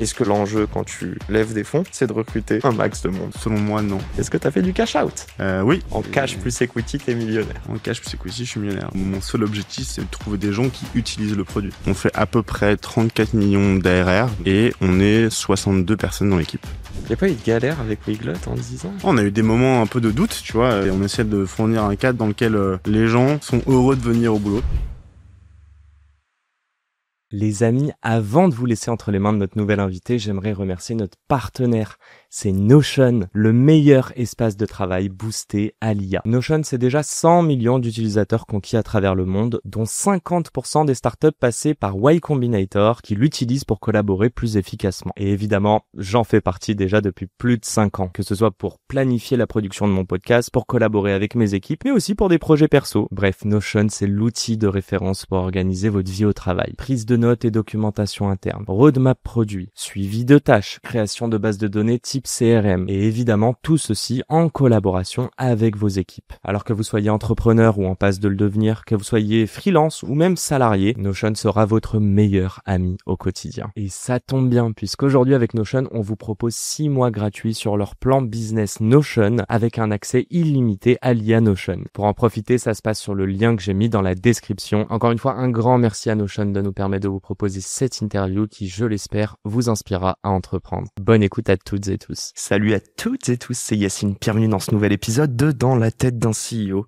Est-ce que l'enjeu quand tu lèves des fonds, c'est de recruter un max de monde? Selon moi, non. Est-ce que tu as fait du cash out? Oui. En cash plus equity, t'es millionnaire. En cash plus equity, je suis millionnaire. Mon seul objectif, c'est de trouver des gens qui utilisent le produit. On fait à peu près 34 millions d'ARR et on est 62 personnes dans l'équipe. Y'a pas eu de galère avec Weglot en 10 ans? On a eu des moments un peu de doute, tu vois, et on essaie de fournir un cadre dans lequel les gens sont heureux de venir au boulot. Les amis, avant de vous laisser entre les mains de notre nouvel invité, j'aimerais remercier notre partenaire. C'est Notion, le meilleur espace de travail boosté à l'IA. Notion, c'est déjà 100 millions d'utilisateurs conquis à travers le monde, dont 50% des startups passées par Y Combinator qui l'utilisent pour collaborer plus efficacement. Et évidemment, j'en fais partie déjà depuis plus de 5 ans, que ce soit pour planifier la production de mon podcast, pour collaborer avec mes équipes, mais aussi pour des projets perso. Bref, Notion, c'est l'outil de référence pour organiser votre vie au travail. Prise de notes et documentation interne, roadmap produit, suivi de tâches, création de bases de données type CRM et évidemment tout ceci en collaboration avec vos équipes. Alors que vous soyez entrepreneur ou en passe de le devenir, que vous soyez freelance ou même salarié, Notion sera votre meilleur ami au quotidien. Et ça tombe bien puisqu'aujourd'hui avec Notion, on vous propose 6 mois gratuits sur leur plan business Notion avec un accès illimité à l'IA Notion. Pour en profiter, ça se passe sur le lien que j'ai mis dans la description. Encore une fois, un grand merci à Notion de nous permettre de vous proposer cette interview qui, je l'espère, vous inspirera à entreprendre. Bonne écoute à toutes et tous. Salut à toutes et tous, c'est Yacine, bienvenue dans ce nouvel épisode de Dans la tête d'un CEO.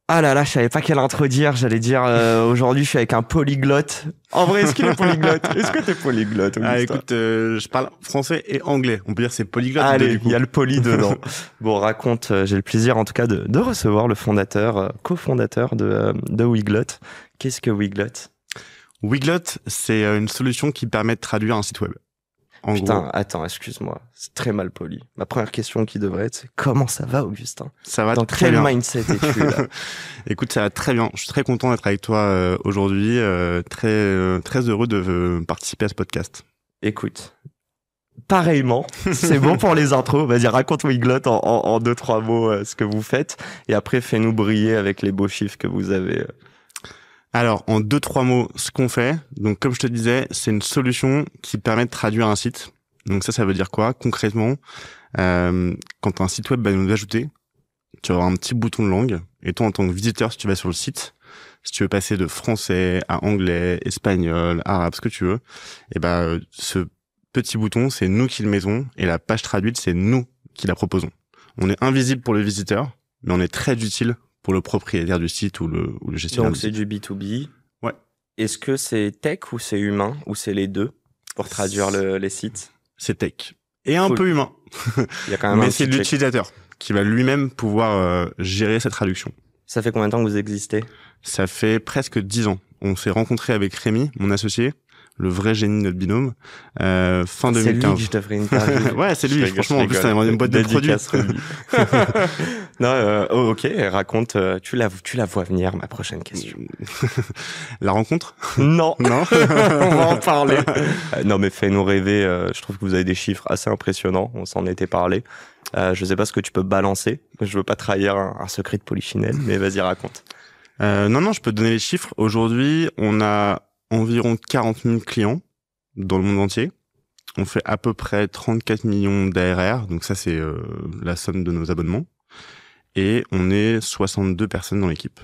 Ah là là, je savais pas quelle intro dire, j'allais dire aujourd'hui je suis avec un polyglotte. En vrai, est-ce qu'il est polyglotte? Est-ce que t'es polyglotte, Augustin? Écoute, je parle français et anglais. On peut dire c'est polyglotte. Allez, il y a le poly dedans. Bon, raconte, j'ai le plaisir en tout cas de recevoir le fondateur, cofondateur de Weglot. Qu'est-ce que Weglot? Weglot, c'est une solution qui permet de traduire un site web. Putain, attends, excuse-moi, c'est très mal poli. Ma première question qui devrait être, c'est comment ça va, Augustin? Ça va dans très quel bien. Mindset es-tu là? Écoute, ça va très bien. Je suis très content d'être avec toi aujourd'hui. Très heureux de participer à ce podcast. Écoute, pareillement, c'est bon pour les intros. Vas-y, raconte Weglot en 2-3 mots ce que vous faites. Et après, fais-nous briller avec les beaux chiffres que vous avez. Alors, en 2-3 mots, ce qu'on fait, donc comme je te disais, c'est une solution qui permet de traduire un site. Donc ça veut dire quoi? Concrètement, quand un site web va nous ajouter, tu vas avoir un petit bouton de langue. Et toi, en tant que visiteur, si tu vas sur le site, si tu veux passer de français à anglais, espagnol, arabe, ce que tu veux, et ce petit bouton, c'est nous qui le mettons. Et la page traduite, c'est nous qui la proposons. On est invisible pour le visiteur, mais on est très utile pour le propriétaire du site ou le gestionnaire. Donc c'est du B2B. Ouais. Est-ce que c'est tech ou c'est humain ou c'est les deux pour traduire les sites? C'est tech. Et un peu humain. Il y a quand même mais c'est l'utilisateur qui va lui-même pouvoir gérer cette traduction. Ça fait combien de temps que vous existez? Ça fait presque 10 ans. On s'est rencontré avec Rémi, mon associé, le vrai génie de notre binôme, fin 2015. C'est lui que je devrais interviewer. Ouais, c'est lui. Franchement, en plus, t'as une boîte de produits. Non, ok, raconte. Tu la vois venir, ma prochaine question. La rencontre? Non. Non. On va en parler. Non, mais fais-nous rêver. Je trouve que vous avez des chiffres assez impressionnants. On s'en était parlé. Je sais pas ce que tu peux balancer. Je veux pas trahir un secret de polichinelle, mais vas-y, raconte. Non, je peux te donner les chiffres. Aujourd'hui, on a environ 40 000 clients dans le monde entier. On fait à peu près 34 millions d'ARR, donc ça c'est la somme de nos abonnements. Et on est 62 personnes dans l'équipe.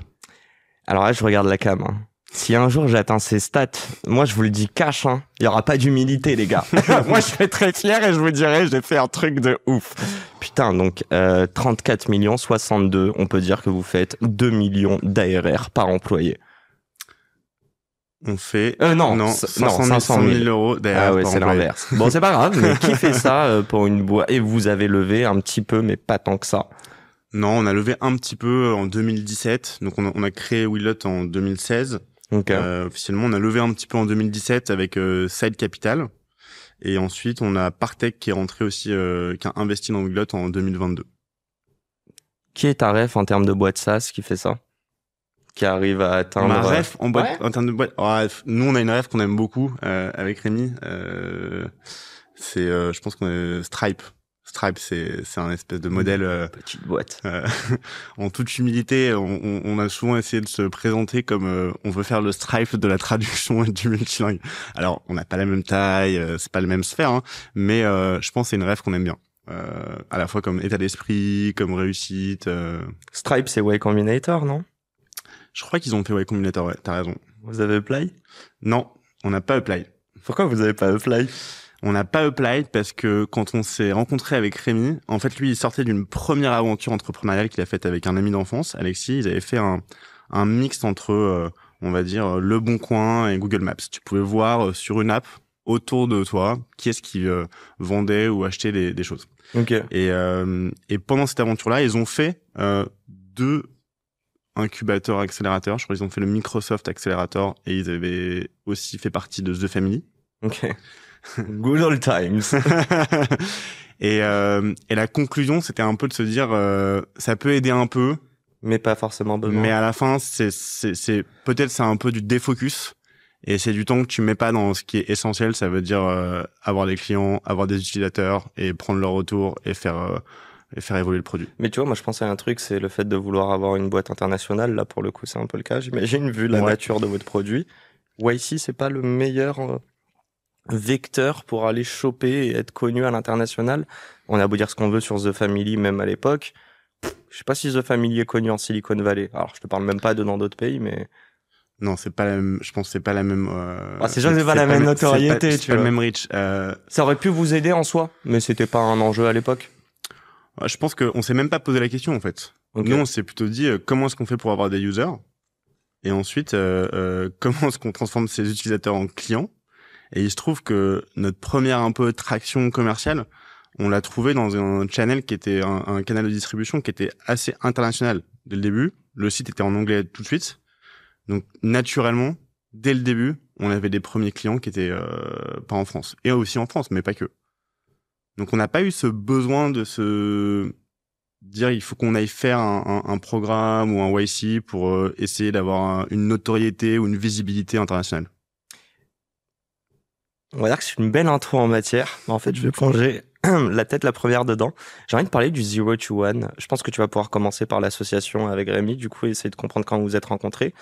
Alors là, je regarde la cam. Si un jour j'atteins ces stats, moi je vous le dis cash, il y aura pas d'humilité les gars. Moi je serais très fier et je vous dirais j'ai fait un truc de ouf. Putain, donc 34 millions, 62, on peut dire que vous faites 2 millions d'ARR par employé. On fait 500 000 euros d'ARR. Ah ouais, c'est l'inverse. Bon, c'est pas grave, mais qui fait ça pour une boîte? Et vous avez levé un petit peu, mais pas tant que ça. Non, on a levé un petit peu en 2017. Donc on a créé Weglot en 2016. Okay. Officiellement, on a levé un petit peu en 2017 avec Side Capital. Et ensuite, on a Partech qui est rentré aussi, qui a investi dans Weglot en 2022. Qui est ta ref en termes de boîte SaaS qui fait ça? Qui arrive à atteindre... Ma ref en termes de boîte... nous, on a une ref qu'on aime beaucoup avec Rémi. Je pense qu'on est Stripe. Stripe, c'est un espèce de modèle. Petite boîte. En toute humilité, on a souvent essayé de se présenter comme on veut faire le Stripe de la traduction et du multilingue. Alors, on n'a pas la même taille, c'est pas le même sphère, hein, mais je pense que c'est une rêve qu'on aime bien. À la fois comme état d'esprit, comme réussite. Stripe, c'est Y Combinator, non? Je crois qu'ils ont fait Y Combinator, ouais, t'as raison. Vous avez Apply? Non, on n'a pas Apply. Pourquoi vous avez pas Apply? On n'a pas Applied parce que quand on s'est rencontré avec Rémi, en fait, lui, il sortait d'une première aventure entrepreneuriale qu'il a faite avec un ami d'enfance, Alexis. Ils avaient fait un mix entre, on va dire, Le Bon Coin et Google Maps. Tu pouvais voir sur une app autour de toi qui est-ce qui vendait ou achetait des choses. Ok. Et pendant cette aventure-là, ils ont fait 2 incubateurs accélérateurs. Je crois qu'ils ont fait le Microsoft Accelerator et ils avaient aussi fait partie de The Family. Ok. Good old times. Et la conclusion, c'était un peu de se dire, ça peut aider un peu, Mais pas forcément besoin. mais à la fin, c'est peut-être c'est un peu du défocus et c'est du temps que tu mets pas dans ce qui est essentiel. Ça veut dire avoir des clients, avoir des utilisateurs et prendre leur retour et faire évoluer le produit. Mais tu vois, moi je pensais à un truc, c'est le fait de vouloir avoir une boîte internationale. Là, pour le coup, c'est un peu le cas. J'imagine, vu la nature de votre produit. YC, c'est pas le meilleur vecteur pour aller choper et être connu à l'international. On a beau dire ce qu'on veut sur The Family, même à l'époque. Je sais pas si The Family est connu en Silicon Valley. Alors, je te parle même pas de dans d'autres pays, mais... Non, c'est pas la même, je pense que c'est pas la même, c'est sûr que c'est pas la même notoriété, tu vois. C'est pas le vois. même reach. Ça aurait pu vous aider en soi, mais c'était pas un enjeu à l'époque. Je pense qu'on s'est même pas posé la question, en fait. Okay. Nous, on s'est plutôt dit, comment est-ce qu'on fait pour avoir des users? Et ensuite, comment est-ce qu'on transforme ces utilisateurs en clients? Et il se trouve que notre première un peu traction commerciale, on l'a trouvé dans un channel qui était un canal de distribution qui était assez international dès le début. Le site était en anglais tout de suite. Donc, naturellement, dès le début, on avait des premiers clients qui étaient pas en France. Et aussi en France, mais pas que. Donc, on n'a pas eu ce besoin de se dire il faut qu'on aille faire un programme ou un YC pour essayer d'avoir une notoriété ou une visibilité internationale. On va dire que c'est une belle intro en matière. En fait, je vais plonger la tête la première dedans. J'ai envie de parler du 0 to 1. Je pense que tu vas pouvoir commencer par l'association avec Rémi, du coup, essayer de comprendre quand vous vous êtes rencontrés.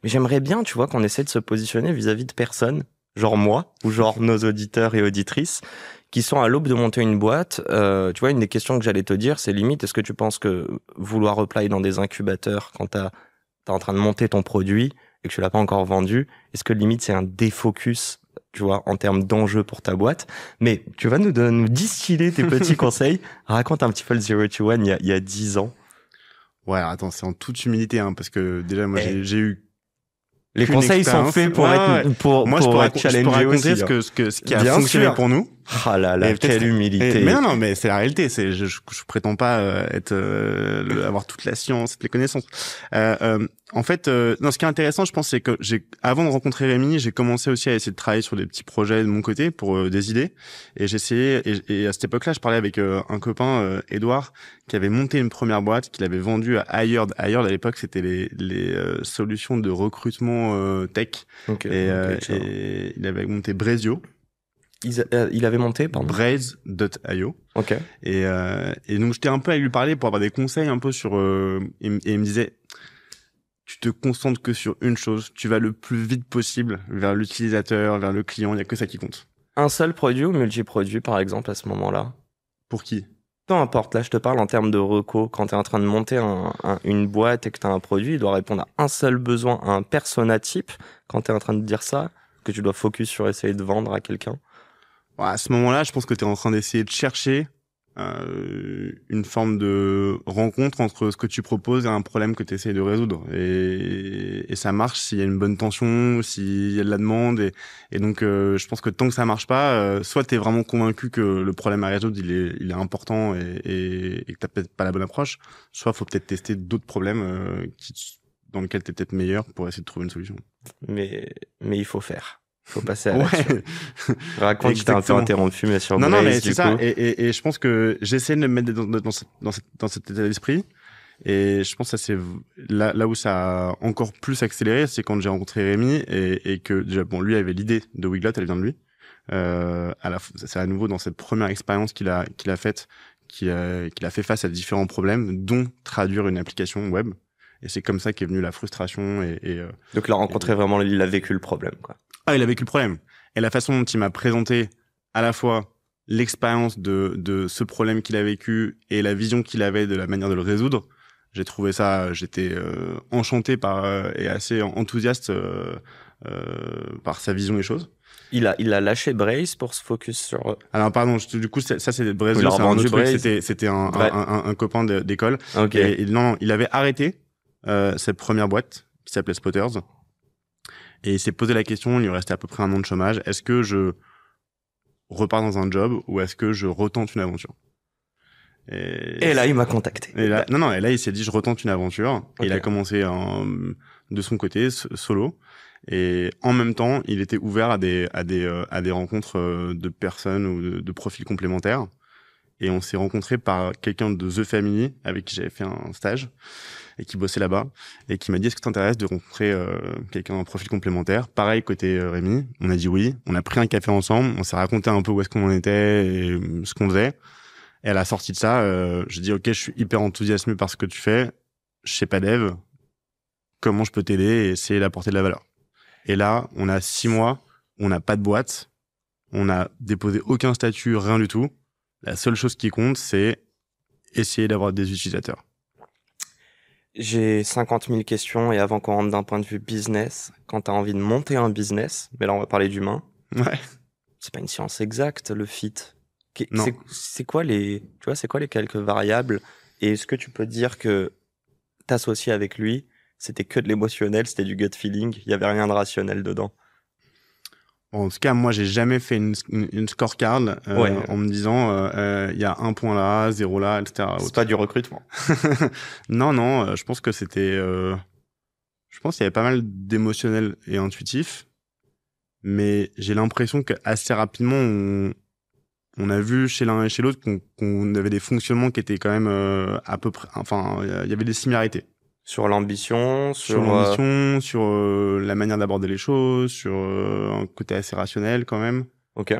Mais j'aimerais bien, tu vois, qu'on essaie de se positionner vis-à-vis de personnes, genre moi, ou genre nos auditeurs et auditrices, qui sont à l'aube de monter une boîte. Tu vois, une des questions que j'allais te dire, c'est limite, est-ce que tu penses que vouloir apply dans des incubateurs quand t'es en train de monter ton produit et que tu l'as pas encore vendu, est-ce que limite c'est un défocus, tu vois, en termes d'enjeux pour ta boîte? Mais tu vas nous distiller tes petits conseils. Raconte un petit peu le 0 to 1 il y a 10 ans. Ouais, attends, c'est en toute humilité, hein, parce que déjà, moi, j'ai eu... Les conseils sont faits pour être, pour moi, je peux raconter aussi, ce qui a fonctionné pour nous. Ah là là, quelle humilité. Mais non, mais c'est la réalité. Je prétends pas avoir toute la science, toutes les connaissances. En fait, non, ce qui est intéressant, je pense, c'est que avant de rencontrer Rémi, j'ai commencé aussi à essayer de travailler sur des petits projets de mon côté pour des idées. Et j'essayais, et à cette époque-là, je parlais avec un copain, Edouard, qui avait monté une première boîte, qu'il avait vendue à Hired. Hired, à l'époque, c'était les solutions de recrutement tech. Et il avait monté Brezio. Il avait monté, pardon. Braze.io. Ok. Et donc, j'étais un peu à lui parler pour avoir des conseils un peu sur, et il me disait, tu te concentres que sur une chose, tu vas le plus vite possible vers l'utilisateur, vers le client, il n'y a que ça qui compte. Un seul produit ou multi-produit, par exemple, à ce moment-là? Pour qui? Peu importe, là je te parle en termes de reco. Quand tu es en train de monter une boîte et que tu as un produit, il doit répondre à un seul besoin, à un persona type. Quand tu es en train de dire ça, que tu dois focus sur essayer de vendre à quelqu'un. Ouais, à ce moment-là, je pense que tu es en train d'essayer de chercher une forme de rencontre entre ce que tu proposes et un problème que tu essaies de résoudre. Et ça marche s'il y a une bonne tension, s'il y a de la demande. Et donc, je pense que tant que ça marche pas, soit tu es vraiment convaincu que le problème à résoudre, il est important et que tu peut-être pas la bonne approche, soit faut peut-être tester d'autres problèmes dans lesquels tu es peut-être meilleur pour essayer de trouver une solution. Mais il faut faire. Faut passer à l'action. Raconte, je t'ai un peu interrompu, mais sur non, mais c'est ça. Et je pense que j'essaie de me mettre dans cet état d'esprit. Et je pense que ça, c'est là où ça a encore plus accéléré, c'est quand j'ai rencontré Rémi et que déjà, bon, lui avait l'idée de Weglot, elle vient de lui. C'est à nouveau dans cette première expérience qu'il a faite qu'il a fait face à différents problèmes, dont traduire une application web. Et c'est comme ça qu'est venue la frustration. Donc il a rencontré vraiment, il a vécu le problème, quoi. Ah, il a vécu le problème. Et la façon dont il m'a présenté à la fois l'expérience de ce problème qu'il a vécu et la vision qu'il avait de la manière de le résoudre, j'ai trouvé ça, j'étais enchanté et assez enthousiaste par sa vision des choses. Il a lâché Braze pour se focus sur... Alors pardon, du coup ça c'est Braze, c'est un autre truc, c'était un copain d'école. Okay. Et non, il avait arrêté cette première boîte qui s'appelait Spotters. Et il s'est posé la question, il lui restait à peu près 1 an de chômage, est-ce que je repars dans un job ou est-ce que je retente une aventure? Et là, il m'a contacté. Et là, et là, il s'est dit, je retente une aventure. Okay. Et il a commencé de son côté, solo. Et en même temps, il était ouvert à des rencontres de personnes ou de profils complémentaires. Et on s'est rencontrés par quelqu'un de The Family avec qui j'avais fait un stage et qui bossait là-bas et qui m'a dit, est-ce que t'intéresse de rencontrer quelqu'un d'un profil complémentaire? Pareil côté Rémi, on a dit oui. On a pris un café ensemble, on s'est raconté un peu où est-ce qu'on en était et ce qu'on faisait. Et à la sortie de ça, j'ai dit, ok, je suis hyper enthousiasmé par ce que tu fais. Je sais pas dev. Comment je peux t'aider et essayer d'apporter de la valeur? Et là, on a 6 mois, on n'a pas de boîte, on n'a déposé aucun statut, rien du tout. La seule chose qui compte, c'est essayer d'avoir des utilisateurs. J'ai 50 000 questions et avant qu'on rentre d'un point de vue business, quand tu as envie de monter un business, mais là on va parler d'humain, ouais. C'est pas une science exacte le fit. Non. C'est quoi les quelques variables et est-ce que tu peux dire que t'associer avec lui, c'était que de l'émotionnel, c'était du gut feeling, il y avait rien de rationnel dedans? En tout cas, moi, j'ai jamais fait une scorecard en me disant il y a 1 point là, 0 là, etc. C'est pas du recrutement. Non, je pense que c'était... je pense qu'il y avait pas mal d'émotionnel et intuitif, mais j'ai l'impression qu'assez rapidement, on a vu chez l'un et chez l'autre qu'on avait des fonctionnements qui étaient quand même à peu près... Enfin, il y avait des similarités. Sur l'ambition, sur la manière d'aborder les choses, sur un côté assez rationnel quand même. Ok.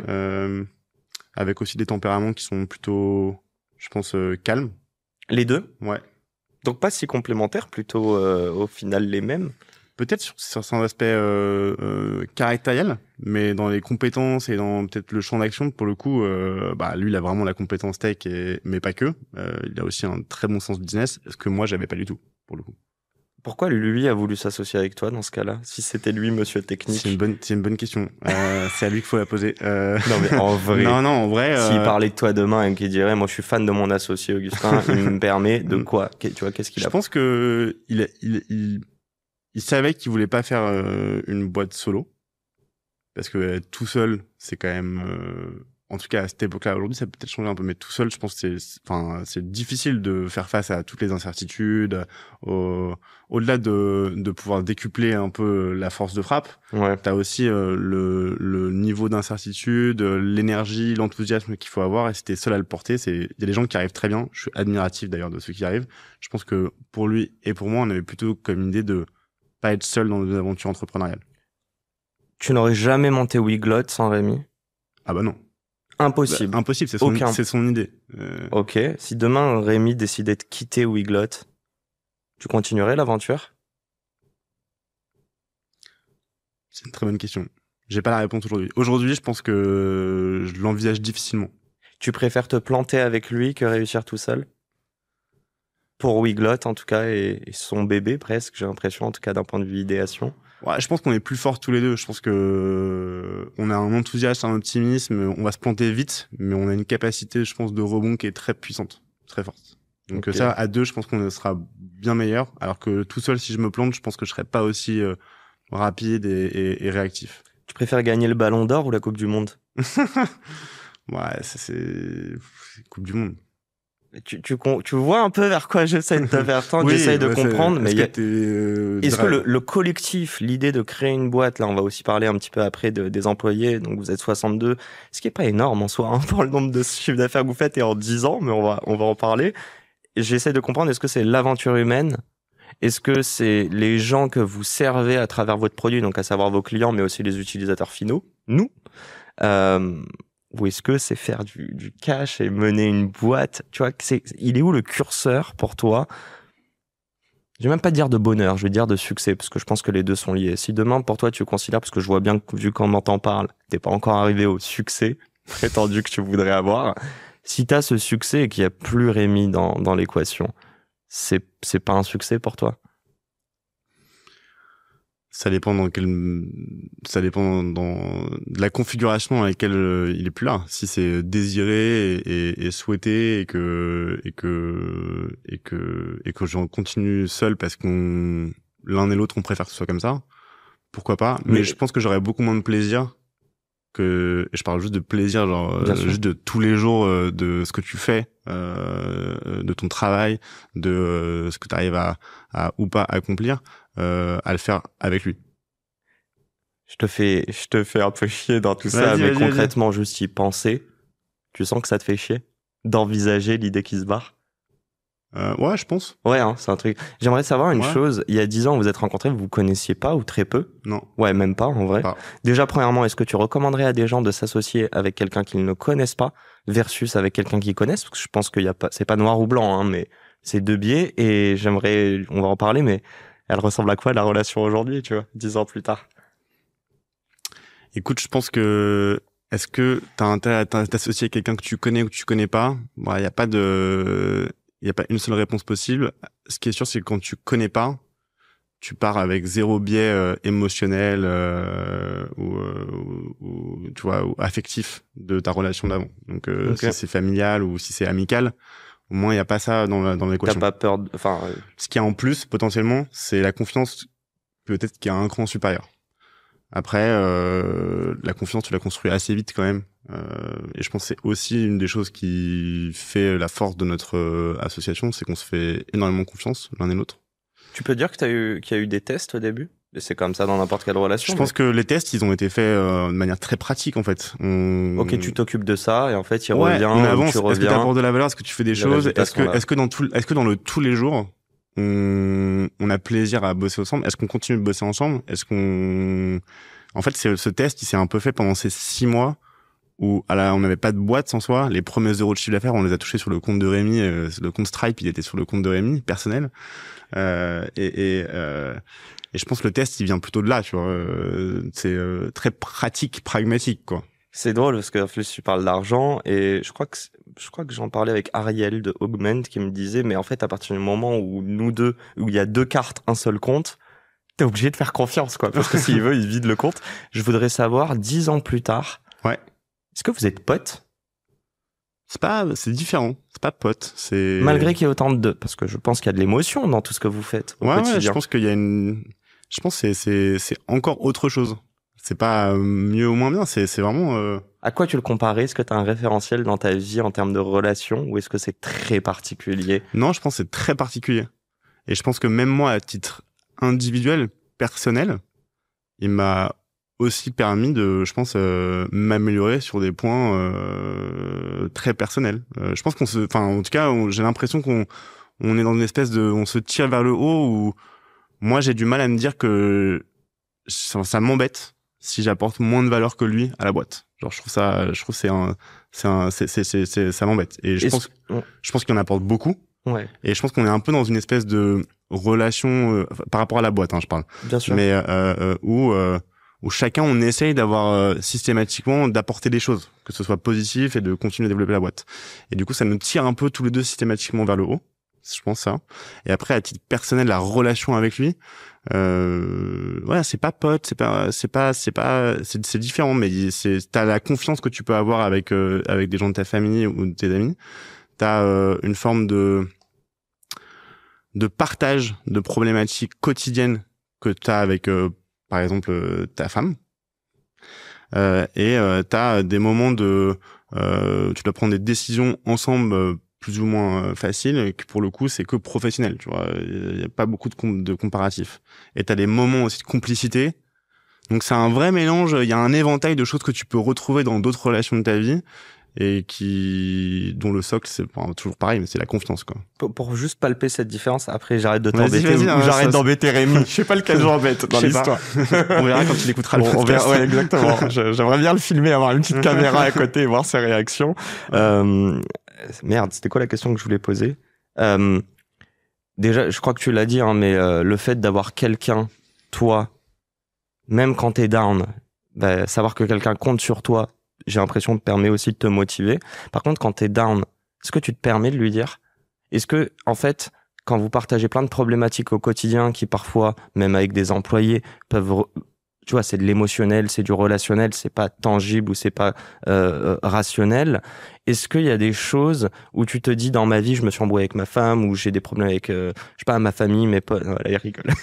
Avec aussi des tempéraments qui sont plutôt, je pense, calmes. Les deux? Ouais. Donc pas si complémentaires, plutôt au final les mêmes? Peut-être sur son aspect caractériel, mais dans les compétences et dans peut-être le champ d'action, pour le coup, lui, il a vraiment la compétence tech, mais pas que. Il a aussi un très bon sens business, ce que moi, j'avais pas du tout, pour le coup. Pourquoi lui a voulu s'associer avec toi dans ce cas-là, si c'était lui, monsieur technique? C'est une bonne question. C'est à lui qu'il faut la poser. Non, mais en vrai. Non, en vrai. S'il parlait de toi demain et qu'il dirait, moi, je suis fan de mon associé Augustin, il me permet de quoi? Tu vois, qu'est-ce qu'il a? Je pense que il savait qu'il voulait pas faire une boîte solo. Parce que tout seul, c'est quand même, en tout cas à cette époque-là, aujourd'hui ça peut peut-être changer un peu, mais tout seul, je pense que c'est difficile de faire face à toutes les incertitudes, au-delà de pouvoir décupler un peu la force de frappe. Ouais. T'as aussi le niveau d'incertitude, l'énergie, l'enthousiasme qu'il faut avoir, et si t'es seul à le porter, il y a des gens qui arrivent très bien. Je suis admiratif d'ailleurs de ceux qui arrivent. Je pense que pour lui et pour moi, on avait plutôt comme idée de pas être seul dans nos aventures entrepreneuriales. Tu n'aurais jamais monté Weglot sans Rémi? Ah bah non. Impossible. Impossible, c'est son idée. Ok. Si demain Rémi décidait de quitter Weglot, tu continuerais l'aventure? C'est une très bonne question. J'ai pas la réponse aujourd'hui. Aujourd'hui, je pense que je l'envisage difficilement. Tu préfères te planter avec lui que réussir tout seul? Pour Weglot, en tout cas, et son bébé presque, j'ai l'impression, en tout cas d'un point de vue idéation. Ouais, je pense qu'on est plus forts tous les deux. Je pense que on a un enthousiasme, un optimisme. On va se planter vite, mais on a une capacité, je pense, de rebond qui est très puissante, très forte. Donc okay. Ça, à deux, je pense qu'on sera bien meilleur. Alors que tout seul, si je me plante, je pense que je serai pas aussi rapide et réactif. Tu préfères gagner le Ballon d'Or ou la Coupe du Monde? Ouais, c'est Coupe du Monde. Tu vois un peu vers quoi j'essaie de te faire tendre, oui, j'essaie de comprendre, mais est-ce que le collectif, l'idée de créer une boîte, là on va aussi parler un petit peu après des employés, donc vous êtes 62, ce qui est pas énorme en soi, hein, pour le nombre de chiffres d'affaires que vous faites et en 10 ans, mais on va en parler. Et j'essaie de comprendre, est-ce que c'est l'aventure humaine? Est-ce que c'est les gens que vous servez à travers votre produit, donc à savoir vos clients, mais aussi les utilisateurs finaux, nous? ou est-ce que c'est faire du cash et mener une boîte? Tu vois, il est où le curseur pour toi? Je vais même pas dire de bonheur, je vais dire de succès, parce que je pense que les deux sont liés. Si demain, pour toi, tu considères, parce que je vois bien que, vu qu'on t'en parle, t'es pas encore arrivé au succès prétendu que tu voudrais avoir, si t'as ce succès et qu'il y a plus Rémi dans l'équation, c'est pas un succès pour toi? Ça dépend de la configuration dans laquelle il est plus là. Si c'est désiré et souhaité et que j'en continue seul parce qu'on l'un et l'autre on préfère que ce soit comme ça, pourquoi pas. Mais je pense que j'aurais beaucoup moins de plaisir et je parle juste de plaisir, genre juste de tous les jours, de ce que tu fais, de ton travail, de ce que tu arrives à ou pas accomplir, à le faire avec lui. Je te fais un peu chier dans tout ça, mais concrètement, juste y penser, tu sens que ça te fait chier d'envisager l'idée qui se barre? Ouais, je pense. Ouais, hein, c'est un truc. J'aimerais savoir une chose. Il y a 10 ans, vous vous êtes rencontrés, vous vous connaissiez pas ou très peu? Non. Ouais, même pas, en vrai. Pas. Déjà, premièrement, est-ce que tu recommanderais à des gens de s'associer avec quelqu'un qu'ils ne connaissent pas versus avec quelqu'un qu'ils connaissent? Parce que je pense qu'il y a pas, c'est pas noir ou blanc, hein, mais c'est deux biais et on va en parler, mais elle ressemble à quoi la relation aujourd'hui, tu vois, 10 ans plus tard? Écoute, je pense que est-ce que t'as intérêt à t'associer avec quelqu'un que tu connais ou que tu connais pas? Bon, il y a pas une seule réponse possible. Ce qui est sûr, c'est que quand tu connais pas, tu pars avec zéro biais émotionnel ou tu vois, ou affectif de ta relation d'avant. Donc si c'est familial ou si c'est amical, au moins il y a pas ça dans l'équation. T'as pas peur Ce qu'il y a en plus potentiellement, c'est la confiance, peut-être qu'il y a un cran supérieur. Après, la confiance, tu la construis assez vite quand même. Et je pense que c'est aussi une des choses qui fait la force de notre association, c'est qu'on se fait énormément confiance l'un et l'autre. Tu peux dire qu'il y a eu des tests au début? Et c'est comme ça dans n'importe quelle relation. Je pense que les tests, ils ont été faits de manière très pratique en fait. Ok, tu t'occupes de ça et en fait, il revient. On avance. Tu reviens. Est-ce que tu apportes de la valeur? Est-ce que tu fais des choses? Est-ce que dans le tous les jours, on a plaisir à bosser ensemble? Est-ce qu'on continue de bosser ensemble? En fait, ce test, il s'est un peu fait pendant ces 6 mois où on n'avait pas de boîte sans soi. Les premiers euros de chiffre d'affaires, on les a touchés sur le compte de Rémi. Le compte Stripe, il était sur le compte de Rémi, personnel. Et je pense que le test, il vient plutôt de là, tu vois. C'est très pratique, pragmatique, quoi. C'est drôle parce que en plus tu parles d'argent et je crois que j'en parlais avec Ariel de Augment qui me disait mais en fait à partir du moment où où il y a 2 cartes, un seul compte, t'es obligé de faire confiance quoi parce que s'il veut il vide le compte. Je voudrais savoir 10 ans plus tard. Ouais. Est-ce que vous êtes potes? C'est différent. C'est pas pote. C'est malgré qu'il y ait autant de parce que je pense qu'il y a de l'émotion dans tout ce que vous faites au quotidien. Ouais, je pense qu'il y a je pense que c'est encore autre chose. C'est pas mieux ou moins bien, c'est vraiment... À quoi tu le comparais? Est-ce que tu as un référentiel dans ta vie en termes de relations ou est-ce que c'est très particulier? Non, je pense que c'est très particulier. Et je pense que même moi, à titre individuel, personnel, il m'a aussi permis de, je pense, m'améliorer sur des points très personnels. Je pense en tout cas, j'ai l'impression qu'on est dans une espèce on se tire vers le haut où moi, j'ai du mal à me dire que ça m'embête si j'apporte moins de valeur que lui à la boîte. Genre, je trouve ça m'embête. Et je pense qu'il en apporte beaucoup. Ouais. Et je pense qu'on est un peu dans une espèce de relation, par rapport à la boîte, hein, je parle. Bien sûr. Mais, où chacun, on essaye d'avoir, systématiquement, d'apporter des choses, que ce soit positif et de continuer à développer la boîte. Et du coup, ça nous tire un peu tous les deux systématiquement vers le haut. Je pense ça. Et après, à titre personnel, la relation avec lui, c'est pas pote, c'est différent, mais t'as la confiance que tu peux avoir avec des gens de ta famille ou de tes amis. T'as une forme de partage de problématiques quotidiennes que t'as avec, par exemple, ta femme. Et t'as des moments tu dois prendre des décisions ensemble, plus ou moins facile, que pour le coup c'est que professionnel, tu vois, il y a pas beaucoup de comparatifs. Et t'as des moments aussi de complicité, donc c'est un vrai mélange. Il y a un éventail de choses que tu peux retrouver dans d'autres relations de ta vie, et dont le socle, c'est toujours pareil, mais c'est la confiance, quoi. Pour juste palper cette différence, après j'arrête de Vas-y, t'embêter ou hein, j'arrête d'embêter Rémi. Je sais pas lequel j'embête dans Je sais pas. l'histoire. On verra quand il écoutera le On podcast. verra, ouais, exactement. J'aimerais bien le filmer, avoir une petite caméra à côté et voir ses réactions. Merde, c'était quoi la question que je voulais poser? Déjà, je crois que tu l'as dit, hein, mais le fait d'avoir quelqu'un, toi, même quand t'es down, bah, savoir que quelqu'un compte sur toi, j'ai l'impression te permet aussi de te motiver. Par contre, quand t'es down, est-ce que tu te permets de lui dire? Est-ce que, en fait, quand vous partagez plein de problématiques au quotidien qui parfois, même avec des employés, peuvent, tu vois, c'est de l'émotionnel, c'est du relationnel, c'est pas tangible ou c'est pas rationnel. Est-ce qu'il y a des choses où tu te dis, dans ma vie, je me suis embrouillé avec ma femme ou j'ai des problèmes avec, je sais pas, ma famille, mes potes. Voilà, il rigole.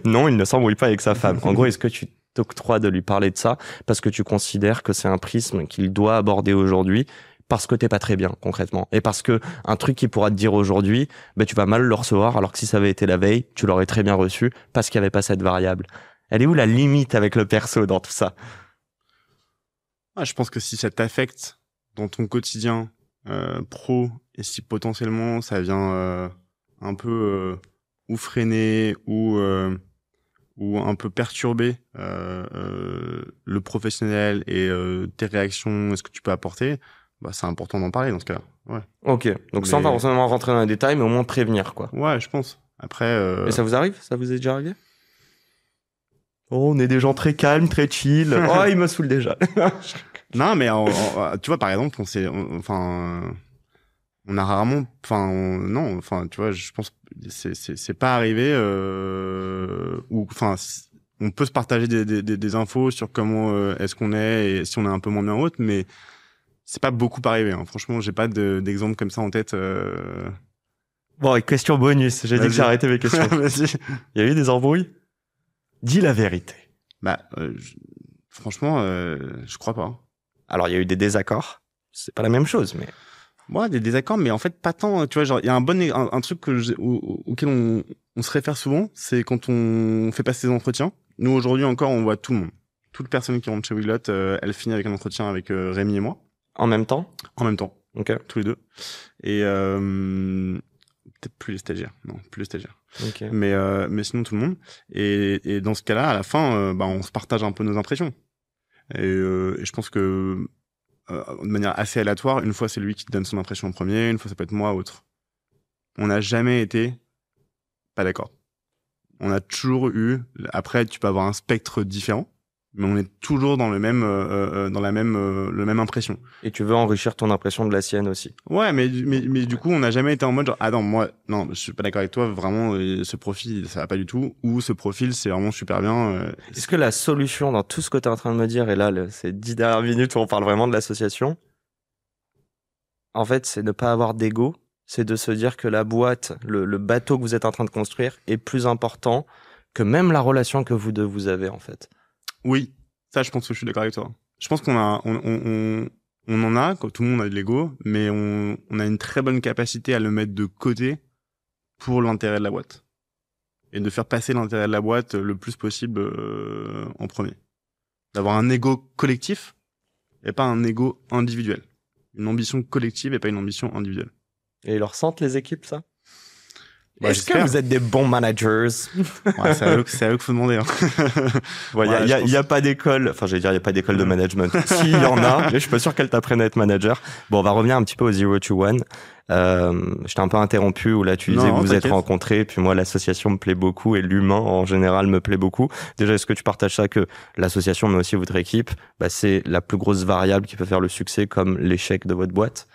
Non, il ne s'embrouille pas avec sa femme. En gros, est-ce que tu t'octroies de lui parler de ça parce que tu considères que c'est un prisme qu'il doit aborder aujourd'hui? Parce que t'es pas très bien, concrètement. Et parce que un truc qu'il pourra te dire aujourd'hui, ben, tu vas mal le recevoir, alors que si ça avait été la veille, tu l'aurais très bien reçu parce qu'il n'y avait pas cette variable. Elle est où la limite avec le perso dans tout ça? Je pense que si ça t'affecte dans ton quotidien pro, et si potentiellement ça vient un peu ou freiner ou un peu perturber le professionnel et tes réactions, ce que tu peux apporter, bah, c'est important d'en parler dans ce cas-là. Ouais. Ok, donc sans forcément rentrer dans les détails, mais au moins prévenir, quoi. Ouais, je pense. Après. Et ça vous arrive? Ça vous est déjà arrivé? Oh, on est des gens très calmes, très chill. Oh, il me saoule déjà. Non, mais tu vois, par exemple, on a rarement, tu vois, je pense, c'est pas arrivé, on peut se partager des infos sur comment est-ce qu'on est et si on est un peu moins bien haute, mais c'est pas beaucoup arrivé, hein. Franchement, j'ai pas d'exemple comme ça en tête. Bon, et question bonus. J'ai dit que j'ai arrêté mes questions. Vas-y. Il y a eu des embrouilles? Dis la vérité. Bah, franchement, je crois pas. Alors, il y a eu des désaccords. C'est pas la même chose, mais. Ouais, des désaccords, mais en fait, pas tant. Tu vois, genre, il y a un truc auquel on se réfère souvent, c'est quand on fait passer des entretiens. Nous, aujourd'hui encore, on voit tout le monde. Toute personne qui rentre chez Weglot, elle finit avec un entretien avec Rémi et moi. En même temps? En même temps. Ok. Tous les deux. Et peut-être plus les stagiaires. Non, plus les stagiaires. Okay. Mais sinon tout le monde. Et dans ce cas-là, à la fin, on se partage un peu nos impressions. Et je pense que de manière assez aléatoire, une fois c'est lui qui te donne son impression en premier, une fois ça peut être moi, autre. On n'a jamais été pas d'accord. On a toujours eu. Après, tu peux avoir un spectre différent, mais on est toujours dans le même impression. Et tu veux enrichir ton impression de la sienne aussi. Ouais, mais du coup, on n'a jamais été en mode genre, ah non, moi, non, je suis pas d'accord avec toi, vraiment, ce profil, ça va pas du tout, ou ce profil, c'est vraiment super bien. Est-ce que la solution dans tout ce que tu es en train de me dire, et là, ces 10 dernières minutes où on parle vraiment de l'association, en fait, c'est ne pas avoir d'ego, c'est de se dire que la boîte, le bateau que vous êtes en train de construire est plus important que même la relation que vous deux vous avez, en fait. Oui, ça, je pense que je suis d'accord avec toi. Je pense qu'on en a, comme tout le monde a de l'ego, mais on a une très bonne capacité à le mettre de côté pour l'intérêt de la boîte. Et de faire passer l'intérêt de la boîte le plus possible en premier. D'avoir un ego collectif et pas un ego individuel. Une ambition collective et pas une ambition individuelle. Et ils le ressentent, les équipes, ça? Est-ce que j'espère. vous êtes des bons managers? Ouais, c'est à eux qu'il faut demander. Hein. Il y a pas d'école, enfin j'allais dire il y a pas d'école de management. Si, il y en a, mais je suis pas sûr qu'elle t'apprenne à être manager. Bon, on va revenir un petit peu au 0 to 1. Je t'ai un peu interrompu où là tu disais que vous êtes rencontrés, puis moi l'association me plaît beaucoup et l'humain en général me plaît beaucoup. Déjà, est-ce que tu partages ça que l'association mais aussi votre équipe, c'est la plus grosse variable qui peut faire le succès comme l'échec de votre boîte?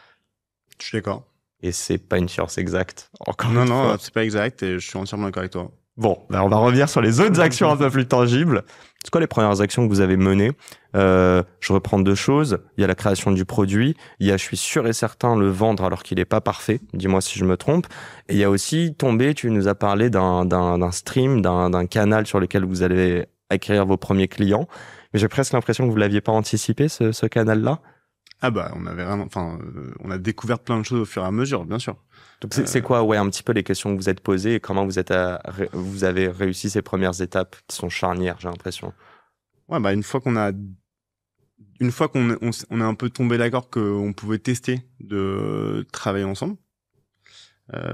Je suis d'accord. Et c'est pas une science exacte. Encore non, c'est pas exact et je suis entièrement d'accord avec toi. Bon, on va revenir sur les autres actions un peu plus tangibles. C'est quoi les premières actions que vous avez menées? Je reprends deux choses. Il y a la création du produit. Il y a, je suis sûr et certain, le vendre alors qu'il est pas parfait. Dis-moi si je me trompe. Et il y a aussi tu nous as parlé d'un stream, d'un canal sur lequel vous allez acquérir vos premiers clients. Mais j'ai presque l'impression que vous l'aviez pas anticipé, ce canal-là. Ah bah, on a découvert plein de choses au fur et à mesure, bien sûr. Donc c'est quoi, un petit peu les questions que vous êtes posées et comment vous avez réussi ces premières étapes qui sont charnières, j'ai l'impression. Ouais, une fois qu'on a une fois qu'on est un peu tombé d'accord qu'on pouvait tester de travailler ensemble,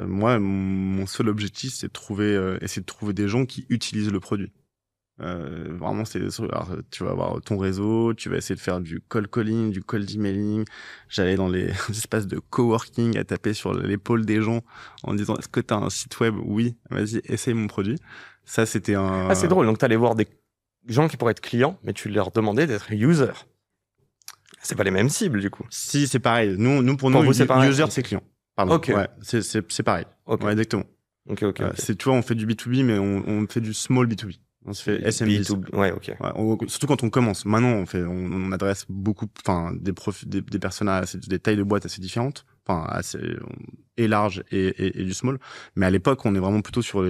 moi, mon seul objectif, c'est de essayer de trouver des gens qui utilisent le produit. Vraiment, alors, tu vas avoir ton réseau, tu vas essayer de faire du cold calling, du cold emailing. J'allais dans les espaces de coworking à taper sur l'épaule des gens en disant, est-ce que t'as un site web? Oui, vas-y, essaye mon produit. Ça, c'était Ah, c'est drôle. Donc, t'allais voir des gens qui pourraient être clients, mais tu leur demandais d'être user. C'est pas les mêmes cibles, du coup. Si, c'est pareil. Nous, pour nous, vous, c'est pareil. user, c'est client. Pardon. Ok. Ouais, c'est pareil. Ok. Ouais, exactement. Ok. C'est, tu vois, on fait du B2B, mais on fait du small B2B. On se fait SMB. Ouais, ok. Ouais, surtout quand on commence. Maintenant, on adresse beaucoup, enfin, des personnes à des tailles de boîtes assez différentes, enfin, assez, et larges et du small. Mais à l'époque, on est vraiment plutôt sur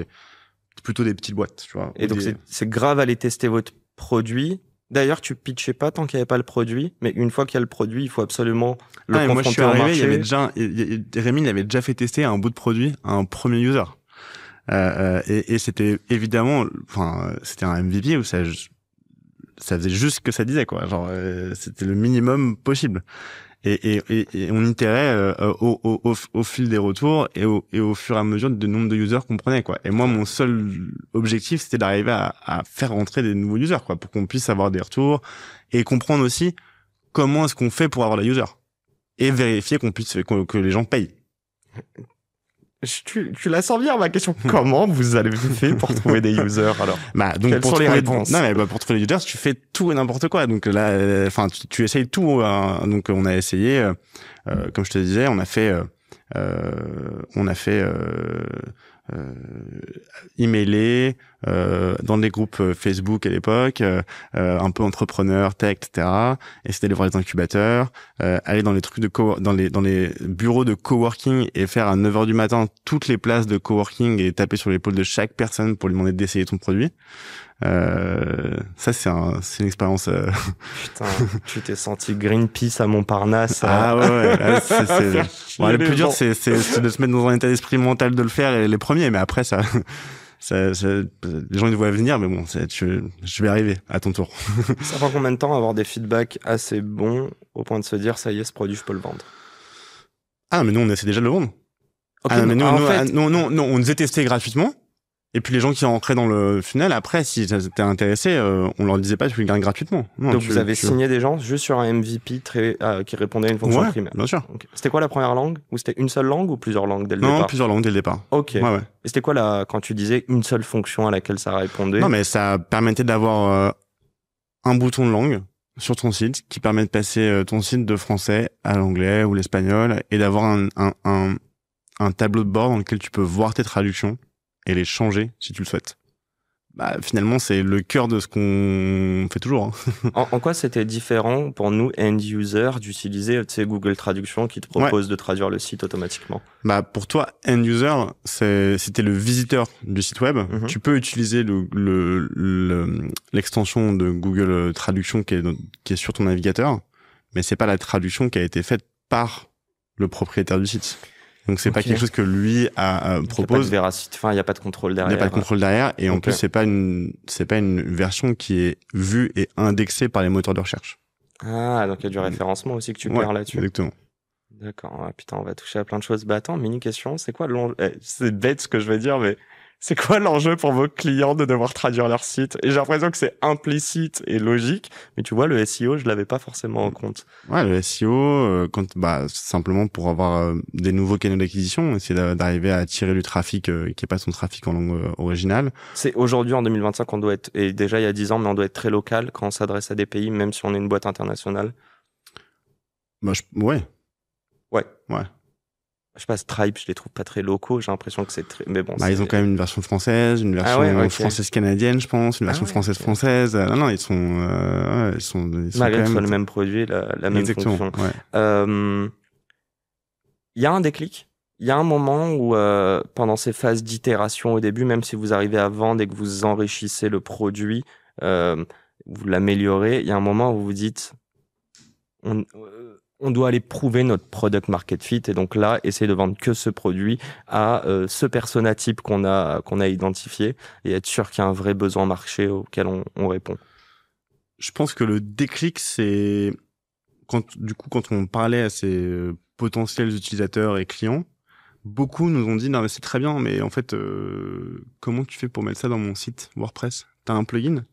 plutôt des petites boîtes, tu vois. Et donc, c'est grave aller tester votre produit. D'ailleurs, tu pitchais pas tant qu'il n'y avait pas le produit, mais une fois qu'il y a le produit, il faut absolument le confronter moi, je suis arrivé, au marché. il y avait déjà, Rémi, il avait déjà fait tester un bout de produit à un premier user. Et c'était évidemment, enfin, c'était un MVP où ça faisait juste ce que ça disait, quoi. Genre, c'était le minimum possible. Et on itérait au fil des retours et au fur et à mesure du nombre de users qu'on prenait, quoi. Et moi, mon seul objectif, c'était d'arriver à faire rentrer des nouveaux users, quoi, pour qu'on puisse avoir des retours et comprendre aussi comment est-ce qu'on fait pour avoir les users et vérifier que les gens payent. Tu la sens bien, ma question. Comment vous avez fait pour trouver des users, alors? Donc, quelles sont les réponses? Non, mais pour trouver les users, tu fais tout et n'importe quoi. Donc là, enfin, tu essayes tout. Donc, on a essayé, comme je te disais, on a fait emailer dans les groupes Facebook à l'époque, un peu entrepreneurs, tech, etc. Essayer d'aller voir les incubateurs, aller dans les trucs dans les bureaux de coworking et faire à 9h du matin toutes les places de coworking et taper sur l'épaule de chaque personne pour lui demander d'essayer ton produit. Ça, c'est une expérience. Putain, tu t'es senti Greenpeace à Montparnasse. Ah ouais. Là, le plus dur, c'est de se mettre dans un état d'esprit mental de le faire les premiers, mais après ça, les gens ils te voient venir, mais bon, je vais arriver à ton tour. Ça prend combien de temps à avoir des feedbacks assez bons au point de se dire, ça y est, ce produit, je peux le vendre? Ah, mais nous, on essaie déjà de le vendre. Okay, mais nous, on nous a testé gratuitement. Et puis les gens qui rentraient dans le funnel, après, si ils étaient intéressés, on leur disait pas tu le gagnes gratuitement. Non, donc vous avez signé des gens juste sur un MVP qui répondait à une fonction primaire. Bien sûr. Okay. C'était quoi la première langue? Ou c'était une seule langue ou plusieurs langues dès le départ? Non, plusieurs langues dès le départ. Ok. Ouais. Et c'était quoi quand tu disais une seule fonction à laquelle ça répondait? Non, mais ça permettait d'avoir un bouton de langue sur ton site qui permet de passer ton site de français à l'anglais ou l'espagnol et d'avoir un tableau de bord dans lequel tu peux voir tes traductions et les changer si tu le souhaites. Finalement, c'est le cœur de ce qu'on fait toujours. Hein. En quoi c'était différent pour nous, end-user, d'utiliser Google Traduction qui te propose de traduire le site automatiquement? Pour toi, end-user, si t'es le visiteur du site web, tu peux utiliser l'extension de Google Traduction qui est sur ton navigateur, mais c'est pas la traduction qui a été faite par le propriétaire du site. Donc c'est pas quelque chose que lui propose. Il n'y a pas de contrôle derrière. Il n'y a pas de contrôle derrière et en plus c'est pas une version qui est vue et indexée par les moteurs de recherche. Ah, donc il y a du référencement aussi que tu perds là-dessus. Exactement. D'accord. Putain, on va toucher à plein de choses. Attends, mini question, c'est quoi l'enjeu? C'est bête ce que je vais dire, mais c'est quoi l'enjeu pour vos clients de devoir traduire leur site? Et j'ai l'impression que c'est implicite et logique, mais tu vois, le SEO, je l'avais pas forcément en compte. Ouais, le SEO, simplement pour avoir des nouveaux canaux d'acquisition, essayer d'arriver à attirer du trafic qui est pas son trafic en langue originale. C'est aujourd'hui, en 2025, on doit être, et déjà il y a 10 ans, mais on doit être très local quand on s'adresse à des pays, même si on est une boîte internationale. Ouais. Je sais pas, Stripe, je les trouve pas très locaux, j'ai l'impression que c'est très, mais bon. Ils ont quand même une version française, une version française-canadienne, je pense, une version française-française. Non, ils sont malgré que ce soit le même produit, la même fonction. Ouais. Il y a un déclic. Il y a un moment où, pendant ces phases d'itération au début, même si vous arrivez à vendre et que vous enrichissez le produit, vous l'améliorez, il y a un moment où vous vous dites, on doit aller prouver notre product market fit et donc là, essayer de vendre que ce produit à ce persona type qu'on a identifié et être sûr qu'il y a un vrai besoin marché auquel on répond. je pense que le déclic, c'est quand on parlait à ces potentiels utilisateurs et clients, beaucoup nous ont dit non mais c'est très bien, mais en fait comment tu fais pour mettre ça dans mon site WordPress? T'as un plugin?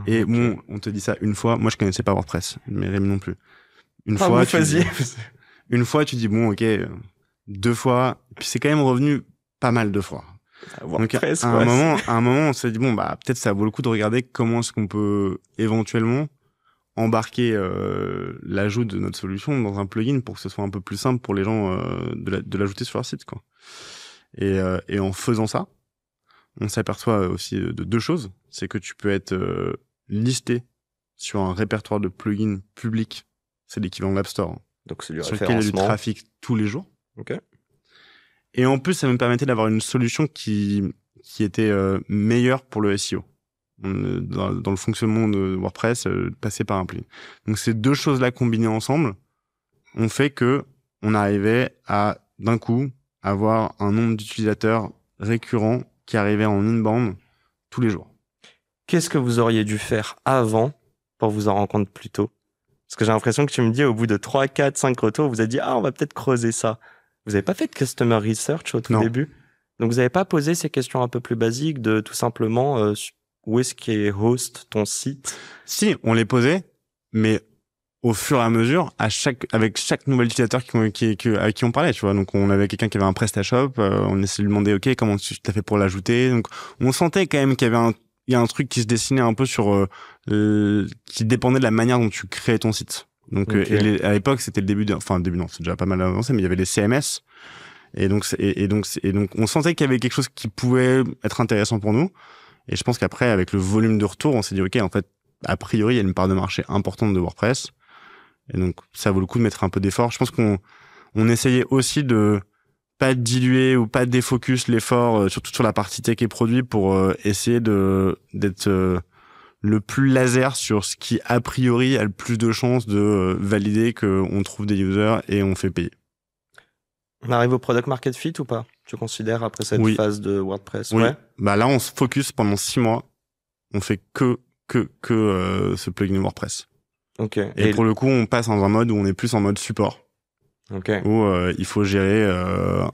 Et bon, on te dit ça une fois. Moi, je connaissais pas WordPress, mais Rémi non plus. Une fois, tu dis bon, ok, 2 fois, puis c'est quand même revenu pas mal de fois. Donc à un moment, on s'est dit bon bah peut-être ça vaut le coup de regarder comment est-ce qu'on peut éventuellement embarquer l'ajout de notre solution dans un plugin pour que ce soit un peu plus simple pour les gens de l'ajouter sur leur site, quoi. Et en faisant ça, on s'aperçoit aussi de 2 choses. C'est que tu peux être listé sur un répertoire de plugins public. C'est l'équivalent de l'App Store. Hein, donc c'est du sur lequel il y a du trafic tous les jours. Ok. Et en plus, ça me permettait d'avoir une solution qui était meilleure pour le SEO. Dans le fonctionnement de WordPress, passer par un plugin. Donc ces 2 choses-là combinées ensemble ont fait que on arrivait à, d'un coup, avoir un nombre d'utilisateurs récurrents qui arrivait en inbound tous les jours. Qu'est-ce que vous auriez dû faire avant pour vous en rendre compte plus tôt? Parce que j'ai l'impression que tu me dis, au bout de 3, 4, 5 retours, vous avez dit, on va peut-être creuser ça. Vous n'avez pas fait de customer research au tout début? Donc, vous n'avez pas posé ces questions un peu plus basiques de tout simplement où est-ce qu'est host ton site? Si, on les posait, mais au fur et à mesure, avec chaque nouvel utilisateur à qui on parlait, tu vois. Donc, on avait quelqu'un qui avait un PrestaShop, on essayait de lui demander, OK, comment tu t'as fait pour l'ajouter? Donc, on sentait quand même qu'il y a un truc qui se dessinait un peu qui dépendait de la manière dont tu créais ton site. Donc, à l'époque, c'était le début non, c'est déjà pas mal avancé, mais il y avait les CMS. Et donc, on sentait qu'il y avait quelque chose qui pouvait être intéressant pour nous. Et je pense qu'après, avec le volume de retour, on s'est dit, OK, en fait, a priori, il y a une part de marché importante de WordPress. Et donc, ça vaut le coup de mettre un peu d'effort. Je pense qu'on essayait aussi de pas diluer ou pas défocus l'effort, surtout sur la partie tech et produit, pour essayer d'être le plus laser sur ce qui, a priori, a le plus de chances de valider qu'on trouve des users et on fait payer. On arrive au product market fit ou pas? Tu considères après cette phase de WordPress? Oui. Ouais. Bah là, on se focus pendant 6 mois. On fait que ce plugin WordPress. Ok. Et pour le coup, on passe dans un mode où on est plus en mode support. Ok. Où il faut gérer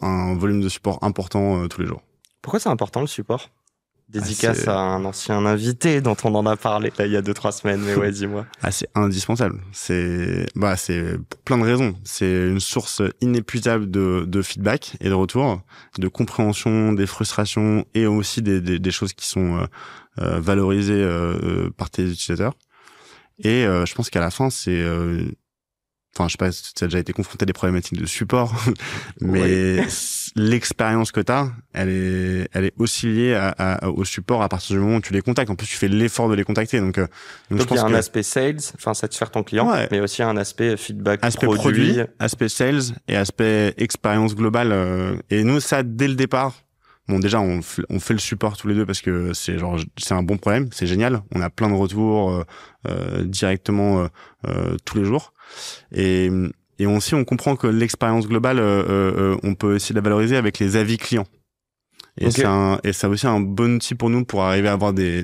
un volume de support important tous les jours. Pourquoi c'est important le support? Dédicace à un ancien invité dont on en a parlé là, il y a 2-3 semaines, mais ouais, dis-moi. C'est indispensable. C'est pour plein de raisons. C'est une source inépuisable de feedback et de retour, de compréhension des frustrations et aussi des choses qui sont valorisées par tes utilisateurs. Et je pense qu'à la fin, c'est je sais pas si tu as déjà été confronté à des problématiques de support, mais l'expérience que tu as, elle est aussi liée au support à partir du moment où tu les contactes. En plus, tu fais l'effort de les contacter. Donc je pense il y a un aspect sales, satisfaire ton client, mais aussi un aspect feedback produit, aspect sales et aspect expérience globale. Et nous, ça, dès le départ, bon, déjà, on fait le support tous les deux parce que c'est un bon problème, c'est génial. On a plein de retours directement tous les jours. Et aussi, on comprend que l'expérience globale, on peut essayer de la valoriser avec les avis clients. Et c'est aussi un bon outil pour nous pour arriver à avoir des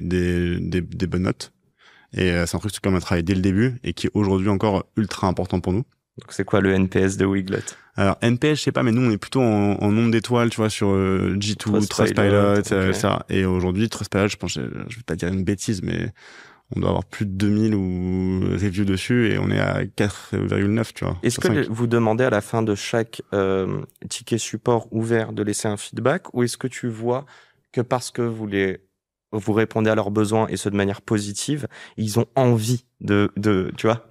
bonnes notes. Et c'est un truc sur lequel on a travaillé dès le début et qui est aujourd'hui encore ultra important pour nous. Donc c'est quoi le NPS de Weglot? Alors NPS, je sais pas, mais nous on est plutôt en nombre d'étoiles, tu vois, sur G2, Trustpilot, etc. Et aujourd'hui, Trustpilot, je pense, je vais pas dire une bêtise, mais on doit avoir plus de 2000 reviews dessus et on est à 4,9, tu vois. Est-ce que vous demandez à la fin de chaque ticket support ouvert de laisser un feedback, ou est-ce que tu vois que parce que vous répondez à leurs besoins et ce de manière positive, ils ont envie de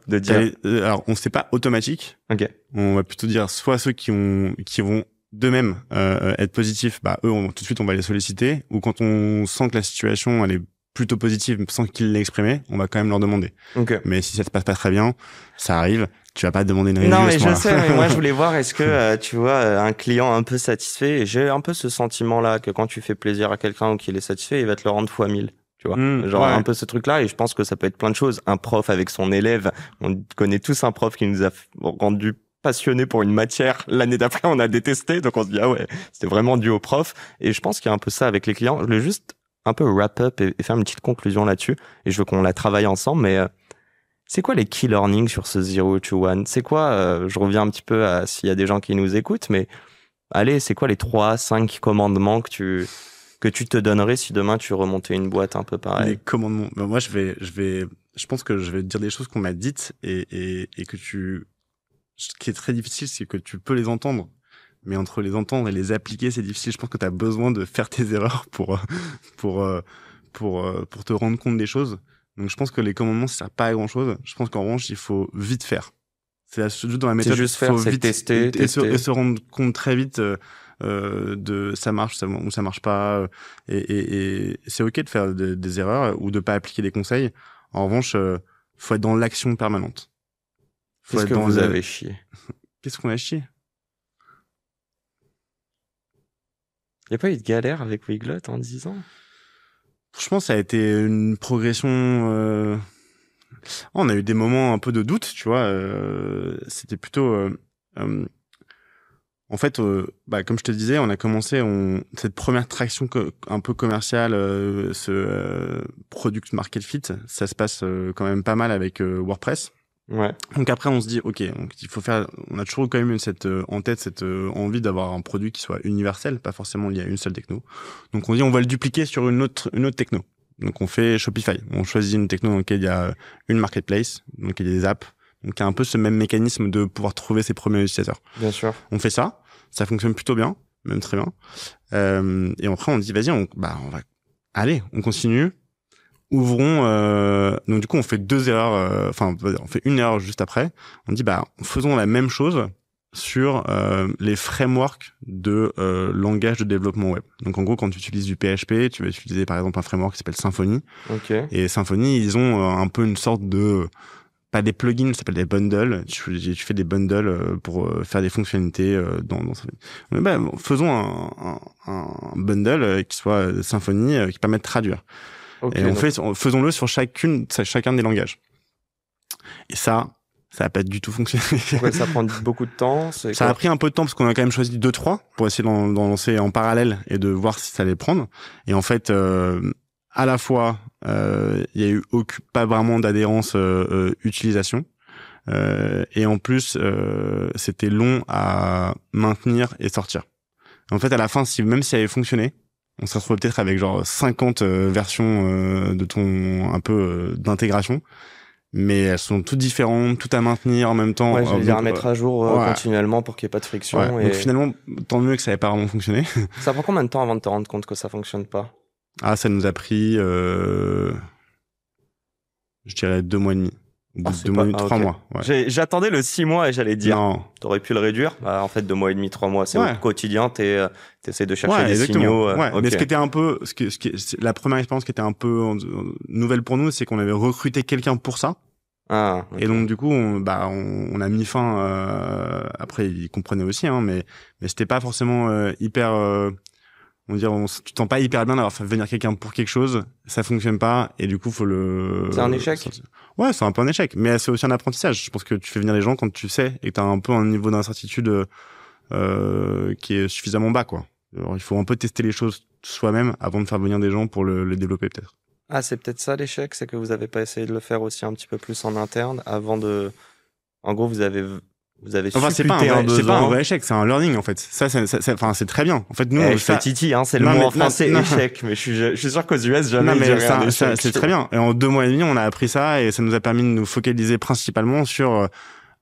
dire. Alors, on sait pas automatique. Ok. On va plutôt dire soit ceux qui vont d'eux-mêmes être positifs, eux, tout de suite, on va les solliciter. Ou quand on sent que la situation, elle est plutôt positive, sans qu'ils l'aient exprimé, on va quand même leur demander. Okay. Mais si ça se passe pas très bien, ça arrive. Tu vas pas demander une review. Non, mais je sais, mais moi, je voulais voir, est-ce que, tu vois, un client un peu satisfait, et j'ai un peu ce sentiment-là que quand tu fais plaisir à quelqu'un ou qu'il est satisfait, il va te le rendre fois 1000. Tu vois, un peu ce truc-là, et je pense que ça peut être plein de choses. Un prof avec son élève, on connaît tous un prof qui nous a rendu passionnés pour une matière. L'année d'après, on a détesté, donc on se dit, ah ouais, c'était vraiment dû au prof. Et je pense qu'il y a un peu ça avec les clients. Je voulais juste un peu wrap up et faire une petite conclusion là-dessus. Et je veux qu'on la travaille ensemble, mais c'est quoi les key learnings sur ce 0 to 1? C'est quoi, je reviens un petit peu à s'il y a des gens qui nous écoutent, mais allez, c'est quoi les 3-5 commandements que tu te donnerais si demain tu remontais une boîte un peu pareil? Les commandements. Ben moi, je pense que je vais te dire des choses qu'on m'a dites et que ce qui est très difficile, c'est que tu peux les entendre. Mais entre les entendre et les appliquer, c'est difficile. Je pense que tu as besoin de faire tes erreurs pour te rendre compte des choses. Donc, je pense que les commandements, ça sert pas à grand chose. Je pense qu'en revanche, il faut vite faire. C'est juste dans la méthode. C'est juste faire, c'est vite tester. Et se rendre compte très vite, de ça marche ou ça marche pas. Et c'est ok de faire des erreurs ou de pas appliquer des conseils. En revanche, faut être dans l'action permanente. Qu'est-ce que vous avez chié? Qu'est-ce qu'on a chié? Il n'y a pas eu de galère avec Weglot en 10 ans? Franchement, ça a été une progression. On a eu des moments un peu de doute, tu vois. C'était plutôt. En fait, comme je te disais, on a commencé cette première traction un peu commerciale, ce product market fit. Ça se passe quand même pas mal avec WordPress. Ouais. Donc après, on se dit, ok, donc il faut faire. On a toujours quand même en tête cette envie d'avoir un produit qui soit universel, pas forcément lié à une seule techno. Donc on dit, on va le dupliquer sur une autre techno. Donc on fait Shopify. On choisit une techno dans laquelle il y a une marketplace, donc il y a des apps. Donc il y a un peu ce même mécanisme de pouvoir trouver ses premiers utilisateurs. Bien sûr. On fait ça fonctionne plutôt bien, même très bien. Et après on dit, vas-y, on continue. Ouvrons. Donc du coup, on fait 2 erreurs. On fait une erreur juste après. On dit, faisons la même chose sur les frameworks de langage de développement web. Donc en gros, quand tu utilises du PHP, tu vas utiliser par exemple un framework qui s'appelle Symfony. Okay. Et Symfony, ils ont un peu une sorte de pas des plugins, ça s'appelle des bundles. Tu fais des bundles pour faire des fonctionnalités dans Symfony. Mais faisons un bundle qui soit Symfony qui permet de traduire. Okay, et faisons-le sur chacun des langages. Et ça va pas du tout fonctionné. Pourquoi ça prend beaucoup de temps? Ça a pris un peu de temps parce qu'on a quand même choisi 2-3 pour essayer d'en lancer en parallèle et de voir si ça allait prendre. Et en fait, à la fois, il y a eu pas vraiment d'adhérence utilisation. Et en plus, c'était long à maintenir et sortir. En fait, à la fin, même si ça avait fonctionné, on se retrouve peut-être avec genre 50 versions de ton un peu d'intégration, mais elles sont toutes différentes, tout à maintenir en même temps. Ouais, je vais dire à mettre à jour continuellement pour qu'il n'y ait pas de friction. Ouais, donc finalement, tant mieux que ça n'avait pas vraiment fonctionné. Ça prend combien de temps avant de te rendre compte que ça fonctionne pas? Ça nous a pris, je dirais 2 mois et demi. 2 mois et demi, 3 mois. Ouais. J'attendais le 6 mois et j'allais dire. Non. T'aurais pu le réduire. En fait, 2 mois et demi, 3 mois, c'est au quotidien. T'essaies de chercher des exactement. signaux. Okay. Mais ce qui était un peu, la première expérience qui était un peu nouvelle pour nous, c'est qu'on avait recruté quelqu'un pour ça. Okay. Et donc du coup, on a mis fin. Après, ils comprenaient aussi, hein, mais c'était pas forcément hyper. Tu t'en pas hyper bien d'avoir fait venir quelqu'un pour quelque chose, ça fonctionne pas, et du coup, faut C'est un échec. Ouais, c'est un peu un échec, mais c'est aussi un apprentissage. Je pense que tu fais venir les gens quand tu sais et que t'as un peu un niveau d'incertitude qui est suffisamment bas, quoi. Alors, il faut un peu tester les choses soi-même avant de faire venir des gens pour le développer, peut-être. C'est peut-être ça l'échec, c'est que vous avez pas essayé de le faire aussi un petit peu plus en interne avant de. En gros, vous avez c'est pas un vrai échec, c'est un learning en fait. Ça c'est très bien. En fait, nous, je fais titi, hein, c'est le mot en français échec, mais je suis sûr qu'aux US jamais. Non, mais ça c'est très bien. Et en 2 mois et demi, on a appris ça et ça nous a permis de nous focaliser principalement sur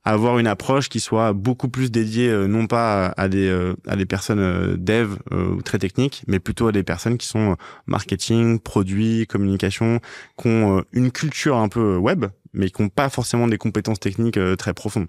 avoir une approche qui soit beaucoup plus dédiée non pas à des personnes dev ou très techniques, mais plutôt à des personnes qui sont marketing, produits, communication, qui ont une culture un peu web, mais qui n'ont pas forcément des compétences techniques très profondes.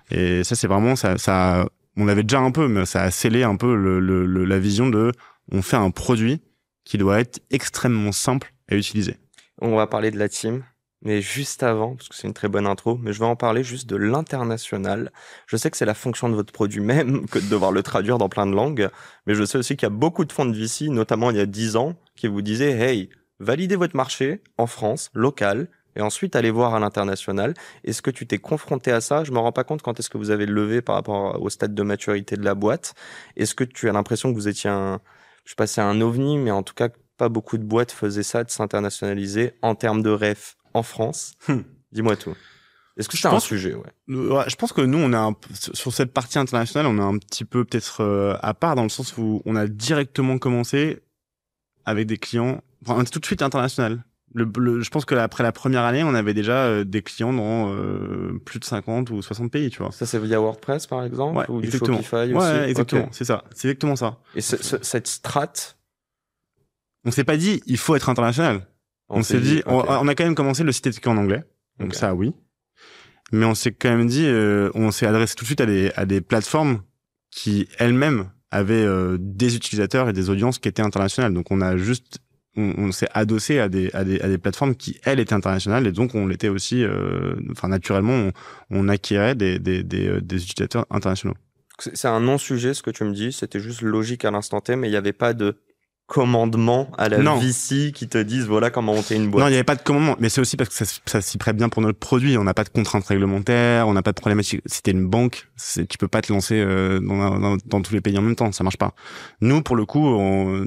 Et ça, c'est vraiment ça. On l'avait déjà un peu, mais ça a scellé un peu la vision de on fait un produit qui doit être extrêmement simple à utiliser. On va parler de la team, mais juste avant, parce que c'est une très bonne intro, mais je vais en parler juste de l'international. Je sais que c'est la fonction de votre produit même que de devoir le traduire dans plein de langues, mais je sais aussi qu'il y a beaucoup de fonds de VC, notamment il y a 10 ans, qui vous disaient « Hey, validez votre marché en France, local ». Et ensuite aller voir à l'international. Est-ce que tu t'es confronté à ça? Je me rends pas compte quand est-ce que vous avez levé par rapport au stade de maturité de la boîte. Est-ce que tu as l'impression que vous étiez je sais pas si c'est un ovni, mais en tout cas, pas beaucoup de boîtes faisaient ça, de s'internationaliser en termes de ref en France. Dis-moi tout. Est-ce que c'est un sujet, ouais, je pense que nous, on a sur cette partie internationale, on est un petit peu peut-être à part dans le sens où on a directement commencé avec des clients. Enfin, on était tout de suite international. Je pense que après la première année, on avait déjà des clients dans plus de 50 ou 60 pays, tu vois. Ça, c'est via WordPress, par exemple, ou exactement. Du Shopify aussi. Ouais, exactement. Okay. C'est ça. C'est exactement ça. Et cette strate, on s'est pas dit il faut être international. On s'est dit, okay. on a quand même commencé, le site était qu'en anglais, donc ça oui. Mais on s'est quand même dit, on s'est adressé tout de suite à des plateformes qui elles-mêmes avaient des utilisateurs et des audiences qui étaient internationales. Donc on a juste, on s'est adossé à des plateformes qui elles étaient internationales et donc on l'était aussi. Enfin naturellement, on acquérait des utilisateurs internationaux. C'est un non-sujet ce que tu me dis. C'était juste logique à l'instant T, mais il n'y avait pas de commandement à la VC qui te disent voilà comment monter une boîte. Non, il n'y avait pas de commandement, mais c'est aussi parce que ça s'y prête bien pour notre produit. On n'a pas de contraintes réglementaires, on n'a pas de problématique. Si t'es une banque, tu peux pas te lancer dans tous les pays en même temps, ça marche pas. Nous, pour le coup,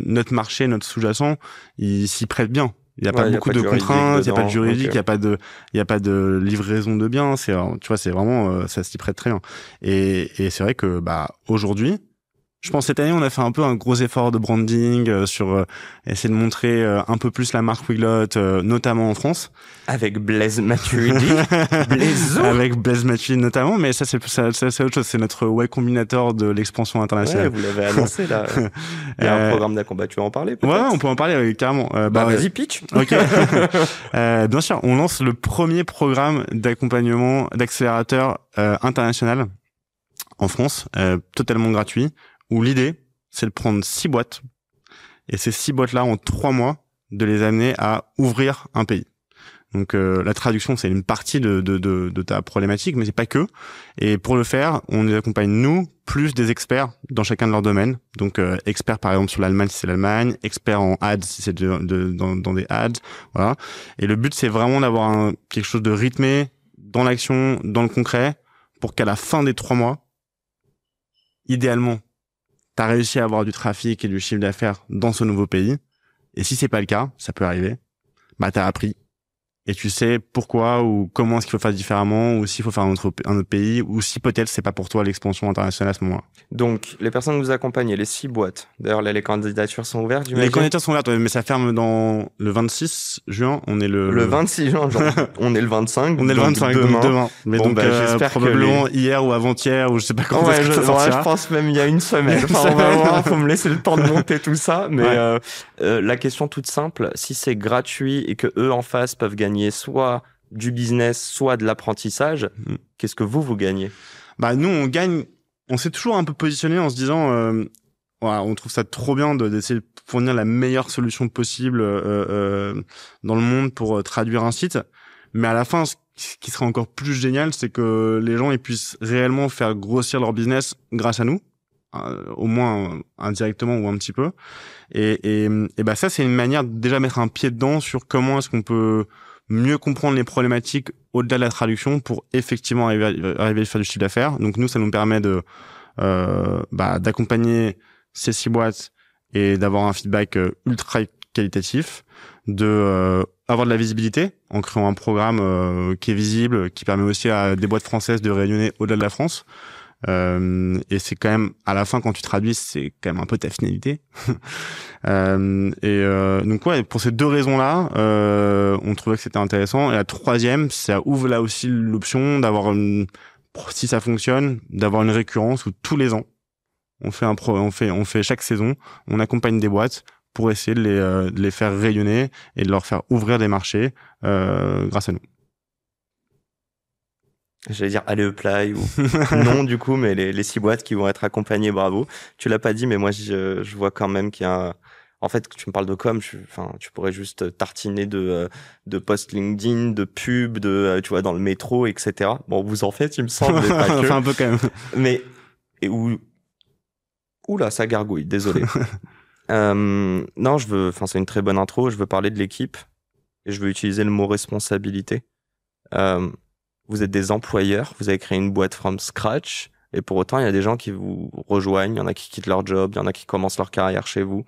notre marché, notre sous-jacent, il s'y prête bien. Il y a pas beaucoup de contraintes, il y a pas de juridique, il y a pas de livraison de biens. C'est, tu vois, c'est vraiment, ça s'y prête très bien. Et c'est vrai que aujourd'hui, je pense cette année on a fait un peu un gros effort de branding sur essayer de montrer un peu plus la marque Weglot, notamment en France. Avec Blaise Matuidi. Avec Blaise Matuidi notamment, mais ça c'est autre chose. C'est notre Y Combinator de l'expansion internationale. Ouais, vous l'avez annoncé là. Il y a un programme d'accompagnement. Tu veux en parler peut-être? Ouais, on peut en parler carrément. Vas-y, pitch. Ok. Bien sûr, on lance le premier programme d'accompagnement d'accélérateur international en France, totalement gratuit. Où l'idée, c'est de prendre 6 boîtes, et ces 6 boîtes-là, en 3 mois, de les amener à ouvrir un pays. Donc la traduction, c'est une partie de ta problématique, mais c'est pas que. Et pour le faire, on les accompagne, nous, plus des experts dans chacun de leurs domaines. Donc experts, par exemple, sur l'Allemagne, si c'est l'Allemagne, experts en ads, si c'est dans des ads, voilà. Et le but, c'est vraiment d'avoir quelque chose de rythmé, dans l'action, dans le concret, pour qu'à la fin des 3 mois, idéalement, t'as réussi à avoir du trafic et du chiffre d'affaires dans ce nouveau pays. Et si c'est pas le cas, ça peut arriver, t'as appris. Et tu sais pourquoi ou comment est-ce qu'il faut faire différemment, ou s'il faut faire un autre pays, ou si peut-être c'est pas pour toi l'expansion internationale à ce moment-là. Donc, les personnes que vous accompagnez, les 6 boîtes. D'ailleurs, là, les candidatures sont ouvertes, j'imagine. Les candidatures sont ouvertes, mais ça ferme dans le 26 juin. On est le 26 juin, genre, on est le 25. On est le 25, demain. Mais bon, j'espère probablement hier ou avant-hier, ou je sais pas quand est-ce que ça sortira. Je pense même il y a une semaine. Enfin, on va voir, faut me laisser le temps de monter tout ça. Mais la question toute simple, si c'est gratuit et que eux en face peuvent gagner soit du business, soit de l'apprentissage, qu'est-ce que vous gagnez? Nous, on gagne. On s'est toujours un peu positionné en se disant, on trouve ça trop bien d'essayer de fournir la meilleure solution possible dans le monde pour traduire un site. Mais à la fin, ce qui serait encore plus génial, c'est que les gens ils puissent réellement faire grossir leur business grâce à nous, au moins indirectement ou un petit peu. Et ça, c'est une manière de déjà mettre un pied dedans sur comment est-ce qu'on peut mieux comprendre les problématiques au-delà de la traduction pour effectivement arriver à faire du chiffre d'affaires. Donc nous, ça nous permet d'accompagner ces 6 boîtes et d'avoir un feedback ultra qualitatif, avoir de la visibilité en créant un programme qui est visible, qui permet aussi à des boîtes françaises de rayonner au-delà de la France. Et c'est quand même, à la fin, quand tu traduis, c'est quand même un peu ta finalité. Donc pour ces 2 raisons-là, on trouvait que c'était intéressant. Et la 3e, ça ouvre là aussi l'option d'avoir si ça fonctionne, d'avoir une récurrence où tous les ans, on fait chaque saison, on accompagne des boîtes pour essayer de les faire rayonner et de leur faire ouvrir des marchés, grâce à nous. J'allais dire allez apply ou non du coup, mais les 6 boîtes qui vont être accompagnées, bravo. Tu l'as pas dit, mais moi je vois quand même qu'il y a en fait, tu me parles de com, tu pourrais juste tartiner de posts LinkedIn, de pubs, tu vois, dans le métro, etc. Bon, vous en faites, il me semble, mais pas que. Enfin, un peu quand même. Mais oula, ça gargouille, désolé. Non, c'est une très bonne intro. Je veux parler de l'équipe et je veux utiliser le mot responsabilité. Vous êtes des employeurs, vous avez créé une boîte from scratch, et pour autant, il y a des gens qui vous rejoignent, il y en a qui quittent leur job, il y en a qui commencent leur carrière chez vous.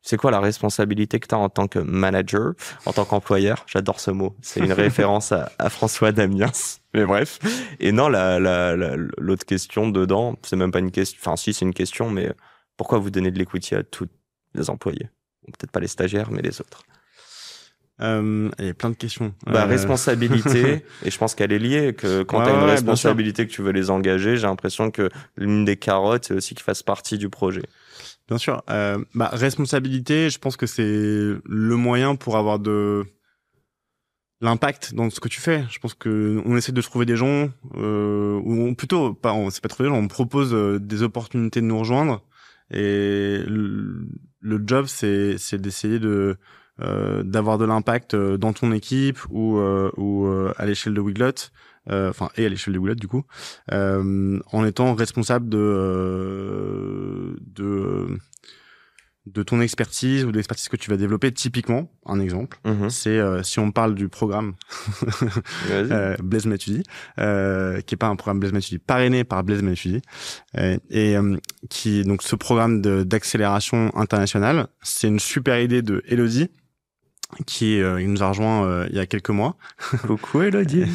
C'est quoi la responsabilité que tu as en tant que manager, en tant qu'employeur? J'adore ce mot. C'est une référence à François Damiens. Mais bref. Et non, l'autre question dedans, c'est même pas une question. Enfin, si, c'est une question, mais pourquoi vous donnez de l'equity à tous les employés? Peut-être pas les stagiaires, mais les autres. Il y a plein de questions. Responsabilité, et je pense qu'elle est liée, que quand tu as une responsabilité, que tu veux les engager, j'ai l'impression que l'une des carottes, c'est aussi qu'ils fassent partie du projet. Bien sûr. Responsabilité, je pense que c'est le moyen pour avoir de l'impact dans ce que tu fais. Je pense que on essaie de trouver des gens, c'est pas trouver des gens, on propose des opportunités de nous rejoindre. Et le job, c'est d'essayer d'avoir de l'impact dans ton équipe ou à l'échelle de Weglot. Et à l'échelle de Weglot du coup, en étant responsable de ton expertise ou de l'expertise que tu vas développer. Typiquement, un exemple, c'est si on parle du programme Blaise Matuidi, qui est pas un programme Blaise Matuidi, parrainé par Blaise Matuidi, qui donc ce programme d'accélération internationale, c'est une super idée de Elodie, qui nous a rejoint il y a quelques mois. Coucou Elodie.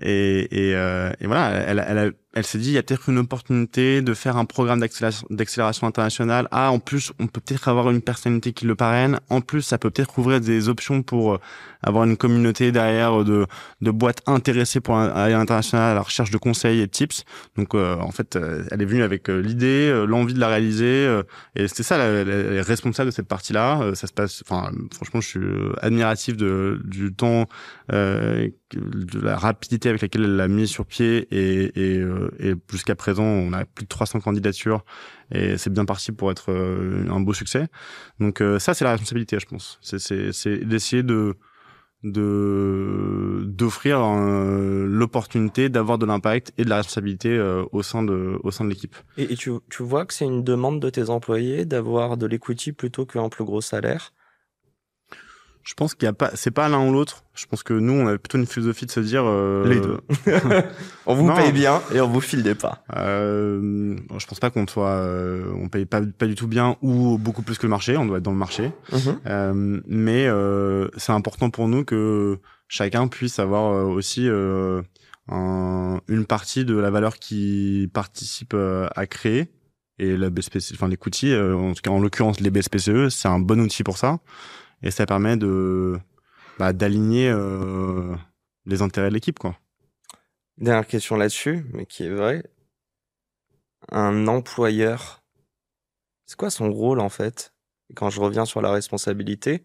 et voilà, elle s'est dit, il y a peut-être une opportunité de faire un programme d'accélération internationale. Ah, en plus, on peut peut-être avoir une personnalité qui le parraine. En plus, ça peut peut-être ouvrir des options pour avoir une communauté derrière de boîtes intéressées pour aller à l'international à la recherche de conseils et de tips. Donc, en fait, elle est venue avec l'idée, l'envie de la réaliser. Et c'était ça, elle est responsable de cette partie-là. Ça se passe, franchement, je suis admiratif du temps, de la rapidité avec laquelle elle l'a mis sur pied et jusqu'à présent on a plus de 300 candidatures et c'est bien parti pour être un beau succès. Donc ça c'est la responsabilité, je pense. C'est d'essayer d'offrir l'opportunité d'avoir de l'impact et de la responsabilité au sein de l'équipe. Et tu vois que c'est une demande de tes employés d'avoir de l'equity plutôt qu'un plus gros salaire? Je pense qu'il y a pas, c'est pas l'un ou l'autre. Je pense que nous, on a plutôt une philosophie de se dire les deux. On vous paye bien et on vous file des pas. Je pense pas on paye pas du tout bien ou beaucoup plus que le marché. On doit être dans le marché. Mais c'est important pour nous que chacun puisse avoir aussi une partie de la valeur qui participe à créer. Et l'equity, en tout cas en l'occurrence les BSPCE, c'est un bon outil pour ça. Et ça permet d'aligner les intérêts de l'équipe, quoi. Dernière question là-dessus, mais qui est vraie. Un employeur, c'est quoi son rôle en fait? Quand je reviens sur la responsabilité,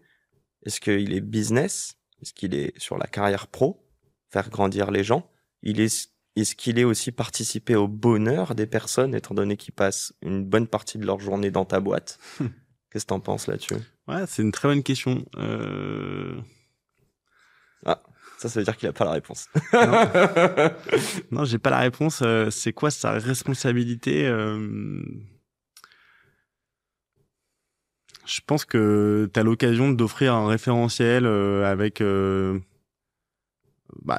est-ce qu'il est business? Est-ce qu'il est sur la carrière pro? Faire grandir les gens? Est-ce qu'il est aussi participer au bonheur des personnes, étant donné qu'ils passent une bonne partie de leur journée dans ta boîte? Qu'est-ce que t'en penses là-dessus? Ouais, c'est une très bonne question. Ah, ça veut dire qu'il a pas la réponse. Non, j'ai pas la réponse. C'est quoi sa responsabilité? Je pense que t'as l'occasion d'offrir un référentiel avec...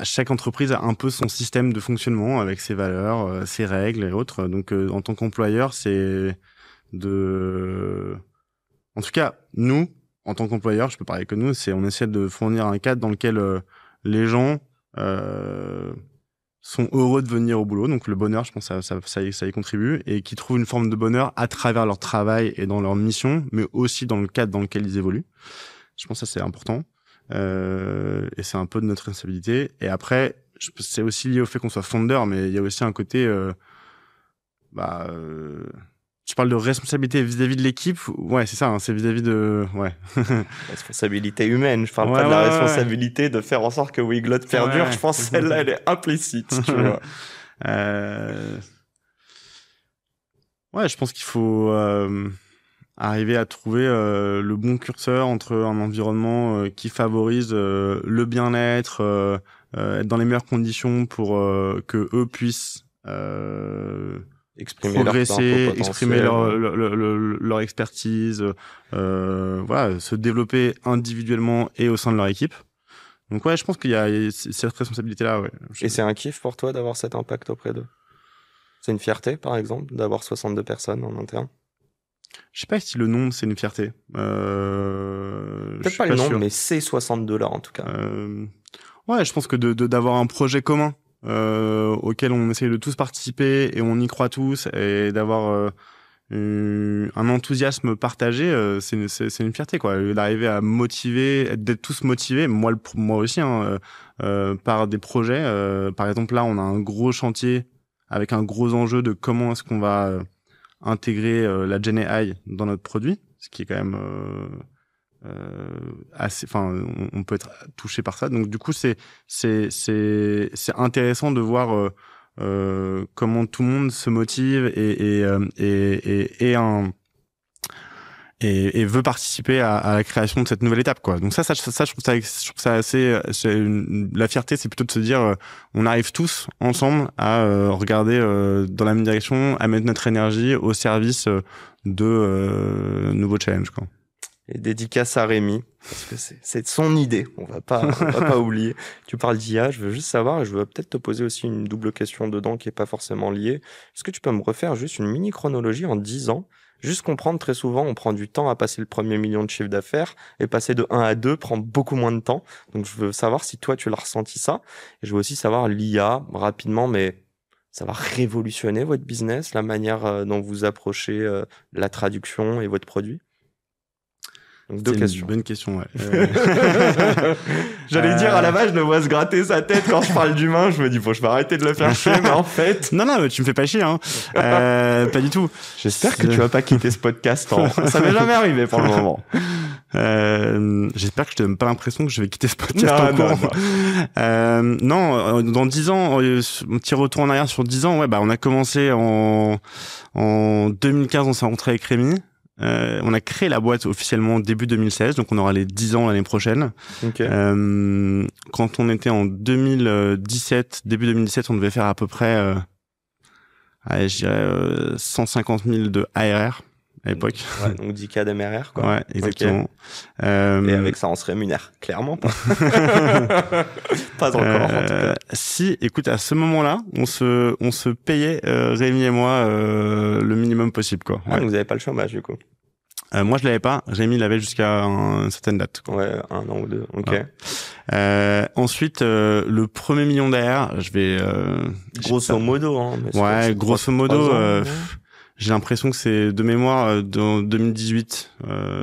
chaque entreprise a un peu son système de fonctionnement avec ses valeurs, ses règles et autres. Donc, en tant qu'employeur, c'est en tout cas, nous, en tant qu'employeur, je peux parler que nous, on essaie de fournir un cadre dans lequel les gens sont heureux de venir au boulot. Donc le bonheur, je pense, ça y contribue, et qui trouvent une forme de bonheur à travers leur travail et dans leur mission, mais aussi dans le cadre dans lequel ils évoluent. Je pense que ça c'est important, et c'est un peu de notre responsabilité. Et après, c'est aussi lié au fait qu'on soit founder, mais il y a aussi un côté tu parles de responsabilité vis-à-vis de l'équipe. Ouais, c'est ça, hein, c'est vis-à-vis de... Ouais. Responsabilité humaine. Je parle pas de la responsabilité de faire en sorte que Weglot perdure. Je pense que celle-là, elle est implicite, tu vois. Ouais, je pense qu'il faut arriver à trouver le bon curseur entre un environnement qui favorise le bien-être, être dans les meilleures conditions pour que eux puissent... progresser, exprimer leur expertise, se développer individuellement et au sein de leur équipe. Donc ouais, je pense qu'il y a cette responsabilité-là. Ouais. Et c'est un kiff pour toi d'avoir cet impact auprès d'eux? C'est une fierté, par exemple, d'avoir 62 personnes en interne? Je sais pas si le nombre c'est une fierté. Peut-être pas le nombre, mais c'est $60 en tout cas. Ouais, je pense que d'avoir un projet commun auquel on essaye de tous participer et on y croit tous et d'avoir un enthousiasme partagé, c'est une fierté quoi. D'arriver à motiver, d'être tous motivés, moi aussi par des projets. Par exemple là, on a un gros chantier avec un gros enjeu de comment est-ce qu'on va intégrer la Gen AI dans notre produit, ce qui est quand même assez, enfin, on peut être touché par ça. Donc du coup, c'est intéressant de voir comment tout le monde se motive et veut participer à la création de cette nouvelle étape, quoi. Donc ça, je trouve ça assez, la fierté, c'est plutôt de se dire, on arrive tous ensemble à regarder dans la même direction, à mettre notre énergie au service de nouveaux challenges, quoi. Et dédicace à Rémi, parce que c'est son idée, on va pas oublier. Tu parles d'IA, je veux juste savoir, et je veux peut-être te poser aussi une double question dedans qui est pas forcément liée. Est-ce que tu peux me refaire juste une mini chronologie en 10 ans? Juste comprendre, très souvent, on prend du temps à passer le premier million de chiffre d'affaires, et passer de 1 à 2 prend beaucoup moins de temps. Donc je veux savoir si toi tu l'as ressenti ça. Et je veux aussi savoir l'IA, rapidement, mais ça va révolutionner votre business, la manière dont vous approchez la traduction et votre produit? Donc deux questions. Une bonne question, ouais. J'allais dire, à la base, je le vois se gratter sa tête quand je parle d'humain. Je me dis, bon, je vais arrêter de le faire chier, mais en fait... Non, mais tu me fais pas chier, hein. Pas du tout. J'espère que tu vas pas quitter ce podcast. Ça m'est jamais arrivé pour le moment. J'espère que je te donne pas l'impression que je vais quitter ce podcast encore. Non, dans 10 ans, un petit retour en arrière sur 10 ans, ouais, bah, on a commencé en 2015, on s'est rencontré avec Rémi. On a créé la boîte officiellement début 2016, donc on aura les 10 ans l'année prochaine. Okay. Quand on était en 2017, début 2017, on devait faire à peu près, je dirais 150 000 de ARR à l'époque. Ouais, donc 10K d'MRR, quoi. Ouais, exactement. Okay. Et avec ça, on se rémunère, clairement pas. Pas encore, en tout cas. Si, écoute, à ce moment-là, on se payait, Rémi et moi, le minimum possible, quoi. Ah, ouais. Donc vous avez pas le chômage, du coup. Moi, je l'avais pas. Rémi l'avait jusqu'à une certaine date, quoi. Ouais, 1 an ou 2. Ok. Ouais. Ensuite, le premier million d'AR, je vais... grosso modo, hein. Mais ouais, grosso modo, j'ai l'impression que c'est de mémoire dans 2018.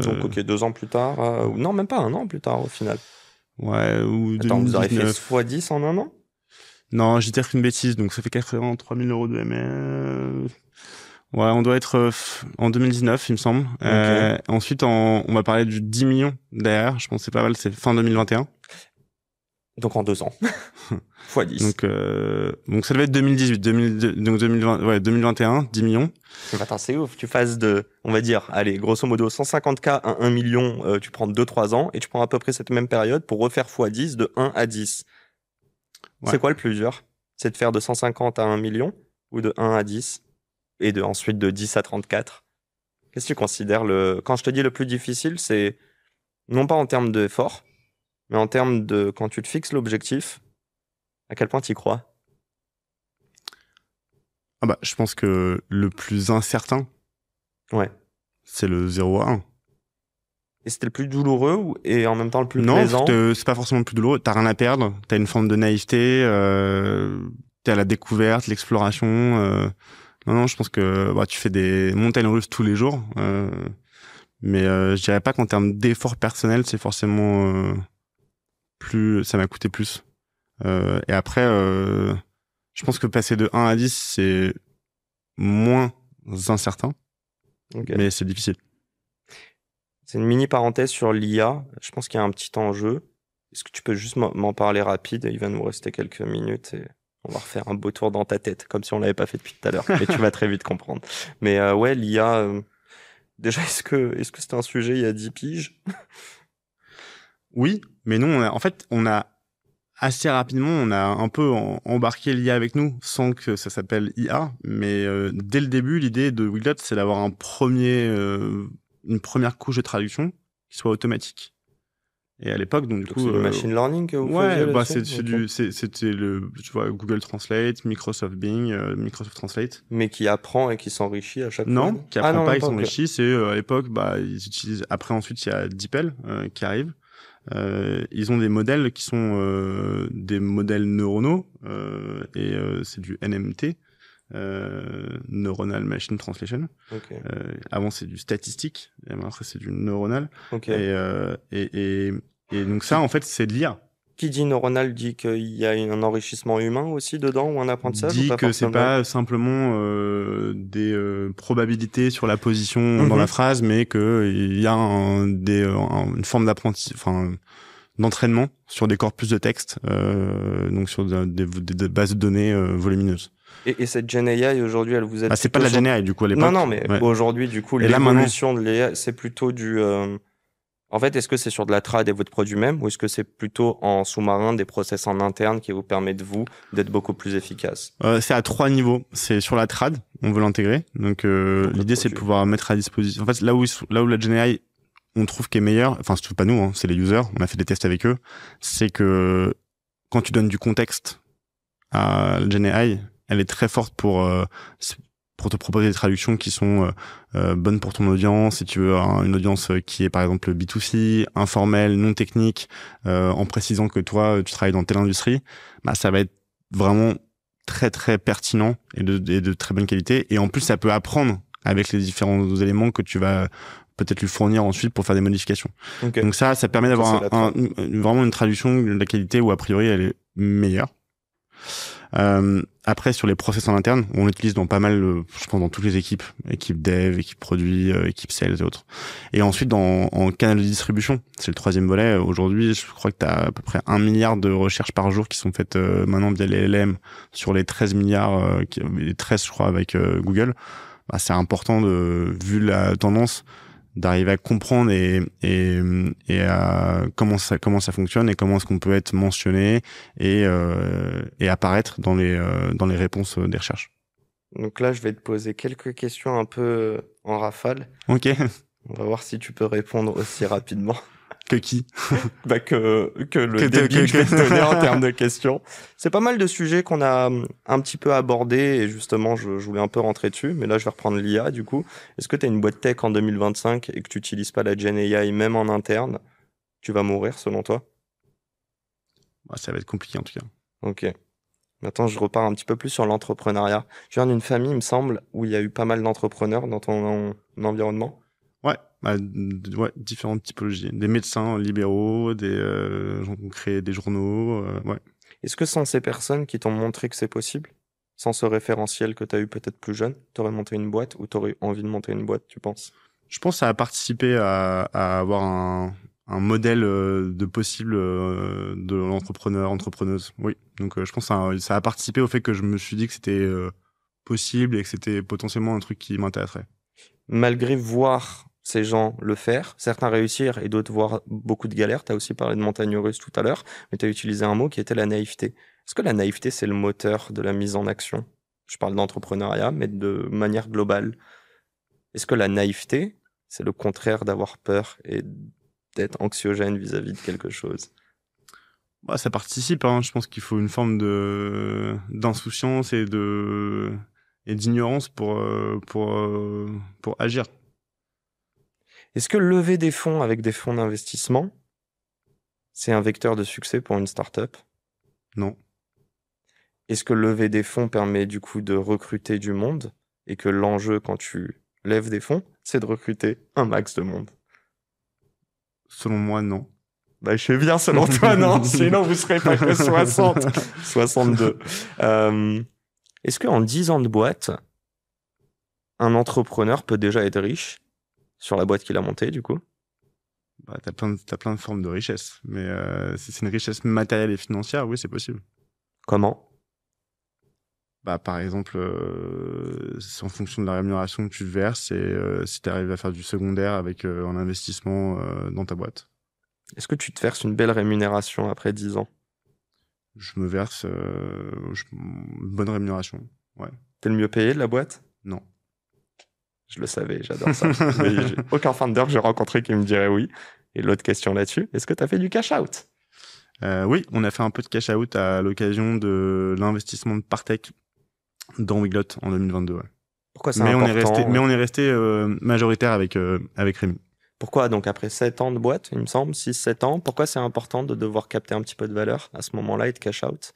Donc, ok, 2 ans plus tard. Non, même pas 1 an plus tard, au final. Ouais, ou Attends, 2019. Vous avez fait x10 en 1 an? Non, j'ai dit une bêtise, donc ça fait 83 000 euros de MR. Ouais, on doit être en 2019, il me semble. Okay. Ensuite, on va parler du 10 millions derrière. Je pense que c'est pas mal, c'est fin 2021. Donc en 2 ans. Fois 10. Donc ça devait être 2018, donc 2020, ouais, 2021, 10 millions. Attends, c'est ouf. Tu fasses on va dire, allez, grosso modo, 150K à 1 million, tu prends 2-3 ans et tu prends à peu près cette même période pour refaire fois 10 de 1 à 10. Ouais. C'est quoi le plus dur? C'est de faire de 150 à 1 million ou de 1 à 10 et ensuite de 10 à 34? Qu'est-ce que tu considères quand je te dis le plus difficile, c'est non pas en termes d'effort, mais en termes de quand tu te fixes l'objectif, à quel point tu y crois? Ah bah, je pense que le plus incertain, ouais, c'est le 0 à 1. Et c'était le plus douloureux et en même temps le plus plaisant? Non, c'est pas forcément le plus douloureux. T'as rien à perdre. T'as une forme de naïveté. T'es à la découverte, l'exploration. Non, je pense que tu fais des montagnes russes tous les jours. Mais je dirais pas qu'en termes d'effort personnel, c'est forcément ça m'a coûté plus. Et après, je pense que passer de 1 à 10, c'est moins incertain. Okay. Mais c'est difficile. C'est une mini parenthèse sur l'IA. Je pense qu'il y a un petit enjeu. Est-ce que tu peux juste m'en parler rapide? Il va nous rester quelques minutes et on va refaire un beau tour dans ta tête, comme si on l'avait pas fait depuis tout à l'heure. Mais tu vas très vite comprendre. Mais ouais, l'IA, déjà, est-ce que c'était un sujet il y a 10 piges? Oui, mais non, on a assez rapidement, on a un peu embarqué l'IA avec nous, sans que ça s'appelle IA. Mais dès le début, l'idée de Weglot, c'est d'avoir une première couche de traduction qui soit automatique. Et à l'époque, donc du coup, c'est du machine learning que vous faisiez c'était tu vois, Google Translate, Microsoft Bing, Microsoft Translate. Mais qui apprend et qui s'enrichit à chaque fois. Non, qui apprend pas, qui s'enrichit. C'est à l'époque, ils utilisent. Après, ensuite, il y a DeepL qui arrive. Ils ont des modèles qui sont des modèles neuronaux et c'est du NMT. Neuronal Machine Translation. Okay. Avant c'est du statistique, et après c'est du neuronal. Okay. Et donc ça en fait c'est de l'IA. Qui dit neuronal dit qu'il y a un enrichissement humain aussi dedans ou un apprentissage. Dit que c'est pas simplement des probabilités sur la position dans la phrase, mais que il y a une forme d'entraînement sur des corpus de texte, donc sur des bases de données volumineuses. Et cette Gen AI aujourd'hui, elle vous aide. C'est pas de la Gen AI du coup à l'époque. Non, mais aujourd'hui, du coup, l'évolution de l'IA, c'est plutôt du. En fait, est-ce que c'est sur de la trad et votre produit même, ou est-ce que c'est plutôt en sous-marin des process en interne qui vous permettent d'être beaucoup plus efficace? C'est à 3 niveaux. C'est sur la trad, on veut l'intégrer. Donc l'idée c'est de pouvoir mettre à disposition. En fait, là où la Gen AI on trouve qu'est meilleure, enfin c'est pas nous, hein, c'est les users. On a fait des tests avec eux. C'est que quand tu donnes du contexte à la Gen AI, elle est très forte pour te proposer des traductions qui sont bonnes pour ton audience. Si tu veux une audience qui est par exemple B2C, informelle, non technique, en précisant que toi tu travailles dans telle industrie, ça va être vraiment très très pertinent et de très bonne qualité. Et en plus ça peut apprendre avec les différents éléments que tu vas peut-être lui fournir ensuite pour faire des modifications. Okay. Donc ça permet d'avoir vraiment une traduction de la qualité où a priori elle est meilleure. Après sur les process en interne, on l'utilise dans pas mal, je pense dans toutes les équipes dev, équipe produit, équipe sales et autres. Et ensuite en canal de distribution, c'est le 3e volet. Aujourd'hui, je crois que tu as à peu près 1 milliard de recherches par jour qui sont faites maintenant via les LLM sur les 13 milliards, les 13 je crois avec Google. C'est important vu la tendance d'arriver à comprendre et à comment ça fonctionne et comment est-ce qu'on peut être mentionné et apparaître dans les réponses des recherches. Donc là, je vais te poser quelques questions un peu en rafale. Ok. On va voir si tu peux répondre aussi rapidement. Que qui? Que le débit que je vais te donner en termes de questions. C'est pas mal de sujets qu'on a un petit peu abordés et justement, je voulais un peu rentrer dessus, mais là, je vais reprendre l'IA du coup. Est-ce que tu as une boîte tech en 2025 et que tu n'utilises pas la Gen AI même en interne? Tu vas mourir selon toi? Ça va être compliqué en tout cas. Ok. Maintenant, je repars un petit peu plus sur l'entrepreneuriat. Je viens d'une famille, il me semble, où il y a eu pas mal d'entrepreneurs dans ton environnement. Ouais, différentes typologies. Des médecins libéraux, des gens qui ont créé des journaux, ouais. Est-ce que sans ces personnes qui t'ont montré que c'est possible, sans ce référentiel que tu as eu peut-être plus jeune, t'aurais monté une boîte ou t'aurais envie de monter une boîte, tu penses? Je pense que ça a participé à avoir un modèle de possible de l'entrepreneur, entrepreneuse. Oui. Donc je pense que ça a participé au fait que je me suis dit que c'était possible et que c'était potentiellement un truc qui m'intéresserait. Malgré voir ces gens le faire, certains réussir et d'autres voir beaucoup de galères. Tu as aussi parlé de montagne russe tout à l'heure, mais tu as utilisé un mot qui était la naïveté. Est-ce que la naïveté, c'est le moteur de la mise en action? Je parle d'entrepreneuriat, mais de manière globale. Est-ce que la naïveté, c'est le contraire d'avoir peur et d'être anxiogène vis-à-vis de quelque chose? Ça participe, hein. Je pense qu'il faut une forme d'insouciance et d'ignorance pour agir. Est-ce que lever des fonds avec des fonds d'investissement, c'est un vecteur de succès pour une start-up? Non. Est-ce que lever des fonds permet du coup de recruter du monde et que l'enjeu quand tu lèves des fonds, c'est de recruter un max de monde? Selon moi, non. Je sais bien, selon toi, non. Sinon, vous serez pas que 60. 62. Est-ce qu'en 10 ans de boîte, un entrepreneur peut déjà être riche sur la boîte qu'il a montée, du coup? T'as plein de formes de richesse. Mais si c'est une richesse matérielle et financière, oui, c'est possible. Comment? Par exemple, c'est en fonction de la rémunération que tu te verses et si tu arrives à faire du secondaire avec un investissement dans ta boîte. Est-ce que tu te verses une belle rémunération après 10 ans? Je me verse une bonne rémunération, ouais. T'es le mieux payé de la boîte? Non. Je le savais, j'adore ça. Mais j'ai aucun founder que j'ai rencontré qui me dirait oui. Et l'autre question là-dessus, est-ce que tu as fait du cash out? Oui, on a fait un peu de cash out à l'occasion de l'investissement de Partech dans Weglot en 2022. Ouais. Pourquoi c'est mais important? on est resté majoritaire avec Rémi. Pourquoi donc après 7 ans de boîte, il me semble, 6-7 ans, pourquoi c'est important de devoir capter un petit peu de valeur à ce moment-là et de cash out?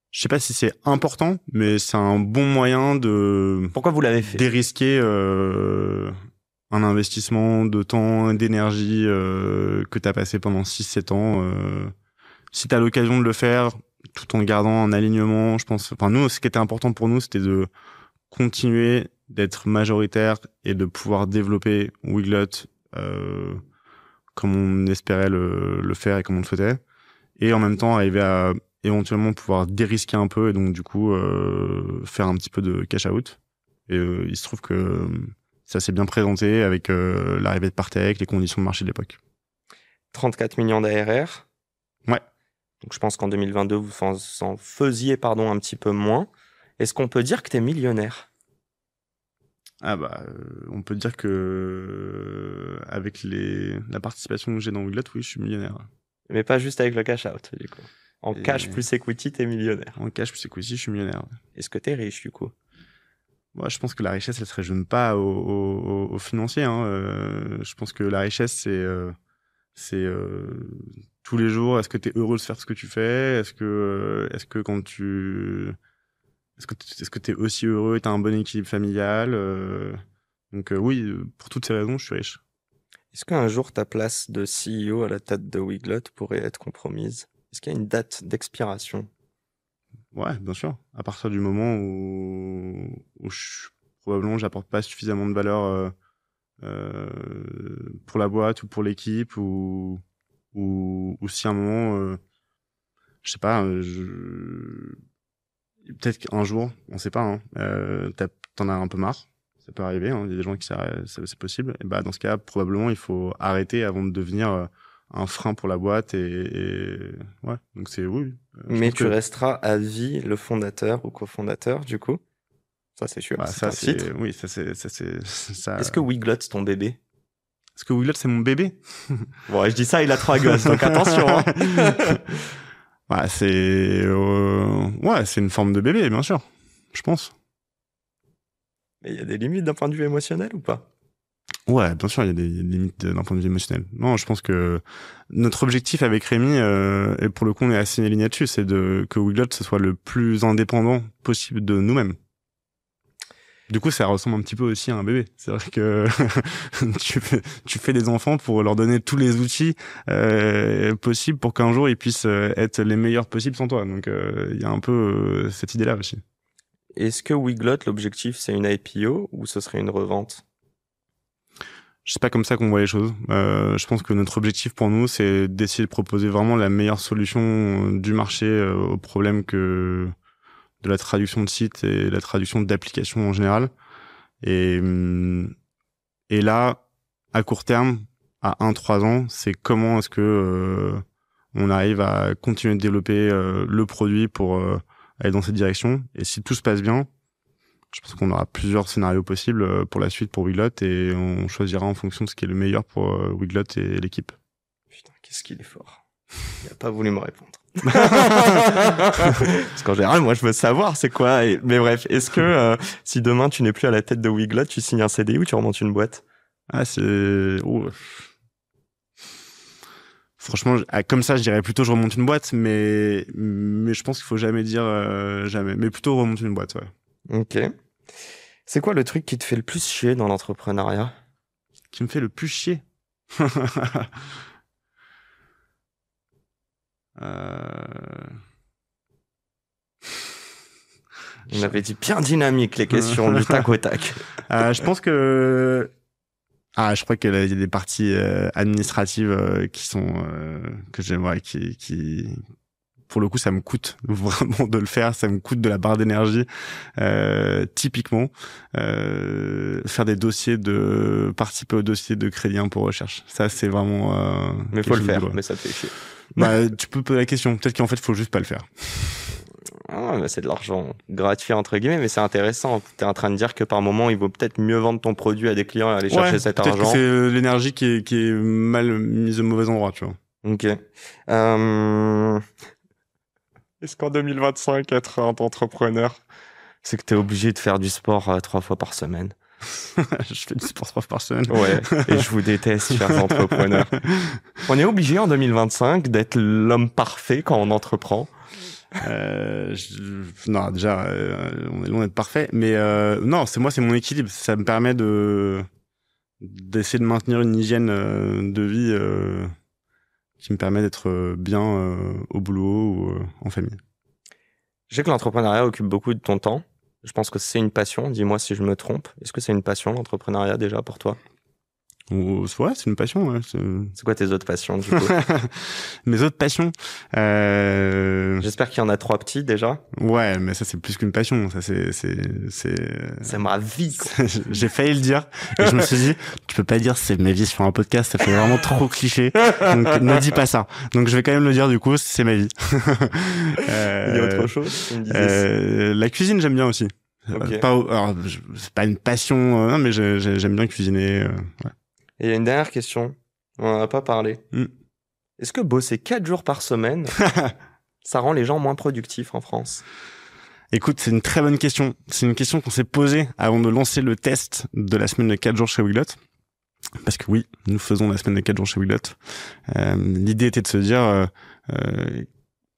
Je sais pas si c'est important, mais c'est un bon moyen de Pourquoi vous l'avez fait? dérisquer un investissement de temps et d'énergie que tu as passé pendant 6-7 ans. Si tu as l'occasion de le faire tout en gardant un alignement, je pense. Enfin, nous, ce qui était important pour nous, c'était de continuer d'être majoritaire et de pouvoir développer Weglot comme on espérait le faire et comme on le souhaitait. Et en même temps, arriver à éventuellement pouvoir dérisquer un peu et donc du coup faire un petit peu de cash out. Et il se trouve que ça s'est bien présenté avec l'arrivée de Partech, les conditions de marché de l'époque. 34 millions d'ARR. Ouais. Donc je pense qu'en 2022, vous en faisiez un petit peu moins. Est-ce qu'on peut dire que tu es millionnaire? Ah bah, on peut dire que avec la participation que j'ai dans Weglot, oui, je suis millionnaire. Mais pas juste avec le cash out, du coup. En cash plus equity, t'es millionnaire. En cash plus equity, je suis millionnaire. Est-ce que t'es riche, du coup? Moi, je pense que la richesse, elle se résume pas au financier. Hein. Je pense que la richesse, c'est tous les jours. Est-ce que t'es heureux de faire ce que tu fais? Est-ce que quand tu est-ce que t'es aussi heureux et t'as un bon équilibre familial? Donc oui, pour toutes ces raisons, je suis riche. Est-ce qu'un jour ta place de CEO à la tête de Weglot pourrait être compromise? Est-ce qu'il y a une date d'expiration? Ouais, bien sûr. À partir du moment où probablement j'apporte pas suffisamment de valeur pour la boîte ou pour l'équipe ou si à un moment, je sais pas, peut-être qu'un jour, on sait pas, hein, t'en as un peu marre. Ça peut arriver, hein, il y a des gens qui c'est possible. Et bah dans ce cas, probablement il faut arrêter avant de devenir un frein pour la boîte et ouais. Donc c'est oui. Mais tu resteras à vie le fondateur ou cofondateur du coup. Ça c'est sûr. Bah, c'est ça un c'est titre. oui, ça c'est ça. Est-ce que Weglot c'est ton bébé? Est-ce que Weglot c'est mon bébé? Bon, je dis ça, il a 3 gosses, donc attention. Hein. Ouais, c'est une forme de bébé, bien sûr. Je pense. Mais il y a des limites d'un point de vue émotionnel ou pas? Ouais, bien sûr, il y a des limites d'un point de vue émotionnel. Non, je pense que notre objectif avec Rémi, et pour le coup, on est assez aligné là-dessus, c'est que Weglot, ce soit le plus indépendant possible de nous-mêmes. Du coup, ça ressemble un petit peu aussi à un bébé. C'est vrai que tu fais des enfants pour leur donner tous les outils possibles pour qu'un jour, ils puissent être les meilleurs possibles sans toi. Donc, il y a un peu cette idée-là aussi. Est-ce que Weglot, l'objectif, c'est une IPO ou ce serait une revente? C'est pas comme ça qu'on voit les choses. Je pense que notre objectif pour nous, c'est d'essayer de proposer vraiment la meilleure solution du marché aux problèmes de la traduction de site et la traduction d'applications en général. Et là, à court terme, à 1-3 ans, c'est comment est-ce que on arrive à continuer de développer le produit pour aller dans cette direction. Et si tout se passe bien, je pense qu'on aura plusieurs scénarios possibles pour la suite pour Weglot et on choisira en fonction de ce qui est le meilleur pour Weglot et l'équipe. Putain, qu'est-ce qu'il est fort. Il a pas voulu me répondre. Parce qu'en général, moi, je veux savoir c'est quoi. Mais bref, est-ce que si demain tu n'es plus à la tête de Weglot, tu signes un CDI ou tu remontes une boîte? Ah, c'est... Franchement, comme ça, je dirais plutôt je remonte une boîte, mais je pense qu'il faut jamais dire jamais. Mais plutôt remonter une boîte, ouais. Ok. C'est quoi le truc qui te fait le plus chier dans l'entrepreneuriat? Qui me fait le plus chier? On avait dit bien dynamique les questions du tac au tac. Je pense que... je crois qu'il y a des parties administratives qui sont que j'aimerais qui pour le coup ça me coûte vraiment de le faire, ça me coûte de la barre d'énergie. Typiquement faire des dossiers participer au dossier de crédit impôt recherche, ça c'est vraiment mais faut le faire, mais ça te fait chier. Tu peux poser la question, peut-être qu'en fait faut juste pas le faire. Ah, mais c'est de l'argent gratuit entre guillemets, mais c'est intéressant. T'es en train de dire que par moment, il vaut peut-être mieux vendre ton produit à des clients et aller chercher cet peut-être argent. que c'est l'énergie qui est mal mise au mauvais endroit, tu vois. Ok. Est-ce qu'en 2025, être un entrepreneur, c'est que t'es obligé de faire du sport 3 fois par semaine? Je fais du sport 3 fois par semaine. Ouais. Et je vous déteste, chers entrepreneurs. On est obligé en 2025 d'être l'homme parfait quand on entreprend. Non, déjà, on est loin d'être parfait, mais non, c'est mon équilibre. Ça me permet d'essayer de maintenir une hygiène de vie qui me permet d'être bien au boulot ou en famille. Je sais que l'entrepreneuriat occupe beaucoup de ton temps. Je pense que c'est une passion. Dis-moi si je me trompe. Est-ce que c'est une passion, l'entrepreneuriat, déjà, pour toi? Ouais, c'est une passion. Ouais. C'est quoi tes autres passions, du coup? Mes autres passions J'espère qu'il y en a 3 petits, déjà. Ouais, mais ça, c'est plus qu'une passion. Ça, C'est ma vie, quoi. J'ai failli le dire. Et je me suis dit, tu peux pas dire c'est ma vie sur un podcast. Ça fait vraiment trop cliché. Donc, ne dis pas ça. Donc, je vais quand même le dire, du coup, c'est ma vie. Il y a autre chose? Tu me disais. La cuisine, j'aime bien aussi. Ok. Alors, c'est pas une passion, non, mais j'aime bien cuisiner. Ouais. Et il y a une dernière question. On en a pas parlé. Est-ce que bosser 4 jours par semaine, ça rend les gens moins productifs en France? Écoute, c'est une très bonne question. C'est une question qu'on s'est posée avant de lancer le test de la semaine de 4 jours chez Weglot. Parce que oui, nous faisons la semaine de 4 jours chez Weglot. L'idée était de se dire, à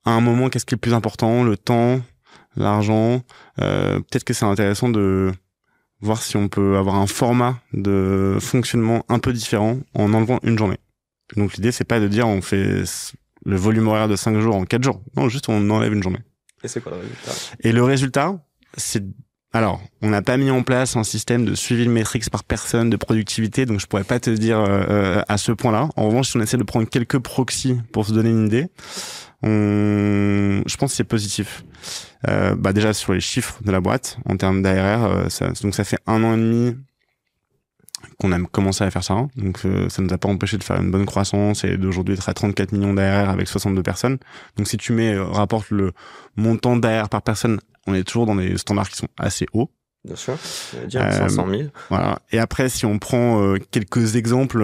un moment, qu'est-ce qui est le plus important? Le temps, l'argent. Peut-être que c'est intéressant de voir si on peut avoir un format de fonctionnement un peu différent en enlevant une journée. Donc l'idée, c'est pas de dire on fait le volume horaire de 5 jours en 4 jours. Non, juste on enlève une journée. Et c'est quoi le résultat? Et le résultat, c'est... Alors, on n'a pas mis en place un système de suivi de métriques par personne, de productivité, donc je pourrais pas te dire à ce point-là. En revanche, si on essaie de prendre quelques proxys pour se donner une idée, je pense que c'est positif. Déjà sur les chiffres de la boîte en termes d'ARR, donc ça fait 1 an et demi qu'on a commencé à faire ça. Donc ça nous a pas empêché de faire une bonne croissance et d'aujourd'hui être à 34 millions d'ARR avec 62 personnes. Donc si tu rapportes le montant d'ARR par personne, on est toujours dans des standards qui sont assez hauts. Bien sûr, je veux dire 500 000. Voilà. Et après, si on prend quelques exemples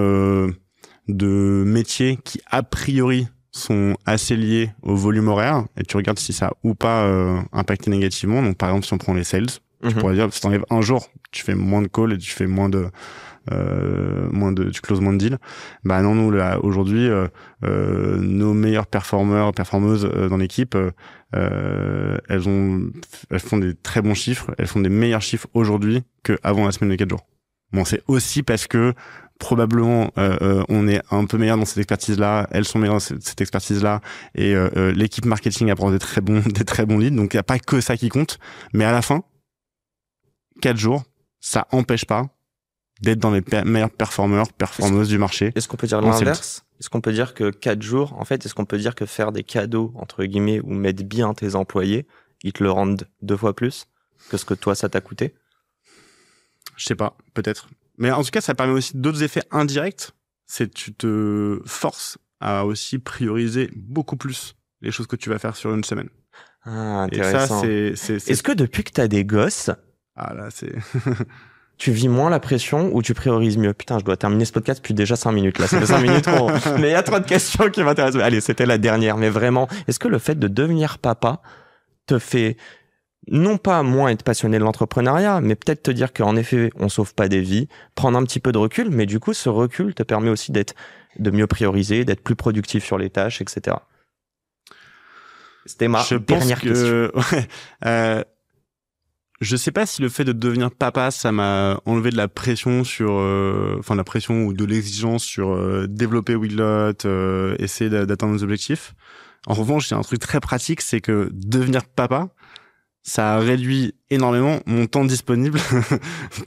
de métiers qui a priori sont assez liés au volume horaire, et tu regardes si ça a ou pas impacté négativement. Donc par exemple, si on prend les sales, tu pourrais dire si t'enlèves un jour, tu fais moins de calls et tu fais tu closes moins de deals. Bah non, nous là aujourd'hui, nos meilleurs performeuses dans l'équipe, elles font des très bons chiffres, elles font des meilleurs chiffres aujourd'hui qu'avant la semaine de 4 jours. Bon, c'est aussi parce que probablement on est un peu meilleur dans cette expertise-là, elles sont meilleures dans cette expertise-là, et l'équipe marketing apporte des très bons leads. Donc il y a pas que ça qui compte, mais à la fin, 4 jours, ça empêche pas d'être dans les meilleurs performeuses du marché. Est-ce qu'on peut dire l'inverse? Est-ce qu'on peut dire que 4 jours, en fait, est-ce qu'on peut dire que faire des cadeaux, entre guillemets, ou mettre bien tes employés, ils te le rendent 2 fois plus que ce que toi, ça t'a coûté? Je sais pas, peut-être. Mais en tout cas, ça permet aussi d'autres effets indirects. C'est tu te forces à aussi prioriser beaucoup plus les choses que tu vas faire sur une semaine. Ah, intéressant. Et ça, Est-ce que depuis que t'as des gosses, ah là, c'est... tu vis moins la pression ou tu priorises mieux? Putain, je dois terminer ce podcast depuis déjà 5 minutes, là. Ça fait 5 minutes mais il y a trop de questions qui m'intéressent. Allez, c'était la dernière. Mais vraiment, est-ce que le fait de devenir papa te fait non pas moins être passionné de l'entrepreneuriat, mais peut-être te dire qu'en effet, on sauve pas des vies, prendre un petit peu de recul, mais du coup, ce recul te permet aussi de mieux prioriser, d'être plus productif sur les tâches, etc. C'était ma dernière question. Ouais, je sais pas si le fait de devenir papa, ça m'a enlevé de la pression sur, la pression ou de l'exigence sur développer Weglot, essayer d'atteindre nos objectifs. En revanche, il y a un truc très pratique, c'est que devenir papa, ça a réduit énormément mon temps disponible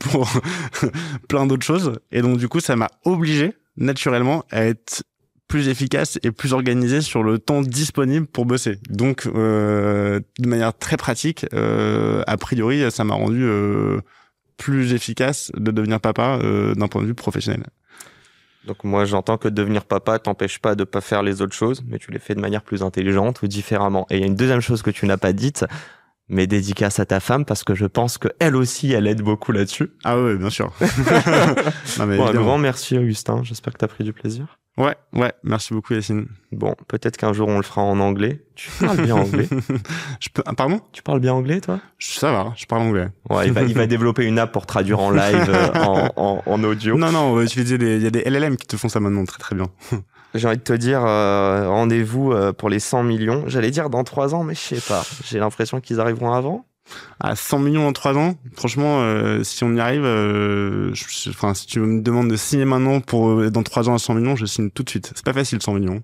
pour plein d'autres choses. Et donc, du coup, ça m'a obligé, naturellement, à être plus efficace et plus organisé sur le temps disponible pour bosser. Donc, de manière très pratique, a priori, ça m'a rendu plus efficace de devenir papa d'un point de vue professionnel. Donc moi, j'entends que devenir papa t'empêche pas de pas faire les autres choses, mais tu les fais de manière plus intelligente ou différemment. Et il y a une deuxième chose que tu n'as pas dite, mais dédicace à ta femme, parce que je pense que elle aussi, elle aide beaucoup là-dessus. Ah ouais, bien sûr. Non, mais Bon, un évidemment. grand merci Augustin, j'espère que t'as pris du plaisir. Ouais, merci beaucoup Yacine. Bon, peut-être qu'un jour on le fera en anglais. Tu parles bien anglais? Pardon? Tu parles bien anglais, toi? Ça va, je parle anglais. Ouais, il va développer une app pour traduire en live, en audio. Non, on va utiliser il y a des LLM qui te font ça maintenant très très bien. J'ai envie de te dire, rendez-vous pour les 100 millions. J'allais dire dans 3 ans, mais je sais pas. J'ai l'impression qu'ils arriveront avant. À 100 millions en 3 ans, franchement, si on y arrive, si tu me demandes de signer maintenant pour dans 3 ans à 100 millions, je signe tout de suite. C'est pas facile 100 millions.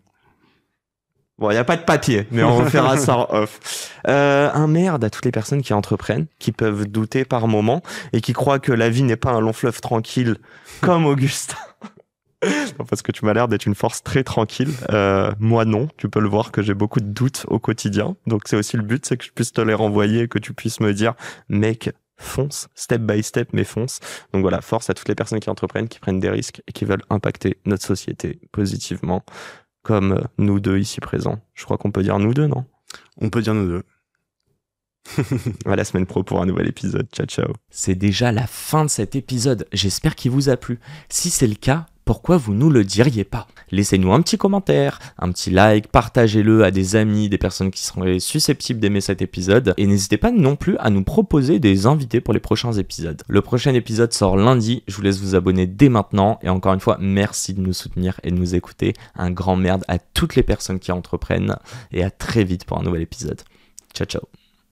Bon, il y a pas de papier, mais on fera ça en off. Un merde à toutes les personnes qui entreprennent, qui peuvent douter par moment et qui croient que la vie n'est pas un long fleuve tranquille comme Augustin. Non, parce que tu m'as l'air d'être une force très tranquille. Moi non, tu peux le voir que j'ai beaucoup de doutes au quotidien. Donc c'est aussi le but, c'est que je puisse te les renvoyer et que tu puisses me dire, mec, fonce, step by step, mais fonce. Donc voilà, force à toutes les personnes qui entreprennent, qui prennent des risques et qui veulent impacter notre société positivement, comme nous deux ici présents. Je crois qu'on peut dire nous deux, non? On peut dire nous deux. À la semaine pro pour un nouvel épisode. Ciao, ciao. C'est déjà la fin de cet épisode. J'espère qu'il vous a plu. Si c'est le cas, pourquoi vous nous le diriez pas? Laissez-nous un petit commentaire, un petit like, partagez-le à des amis, des personnes qui seraient susceptibles d'aimer cet épisode. Et n'hésitez pas non plus à nous proposer des invités pour les prochains épisodes. Le prochain épisode sort lundi. Je vous laisse vous abonner dès maintenant. Et encore une fois, merci de nous soutenir et de nous écouter. Un grand merde à toutes les personnes qui entreprennent. Et à très vite pour un nouvel épisode. Ciao, ciao.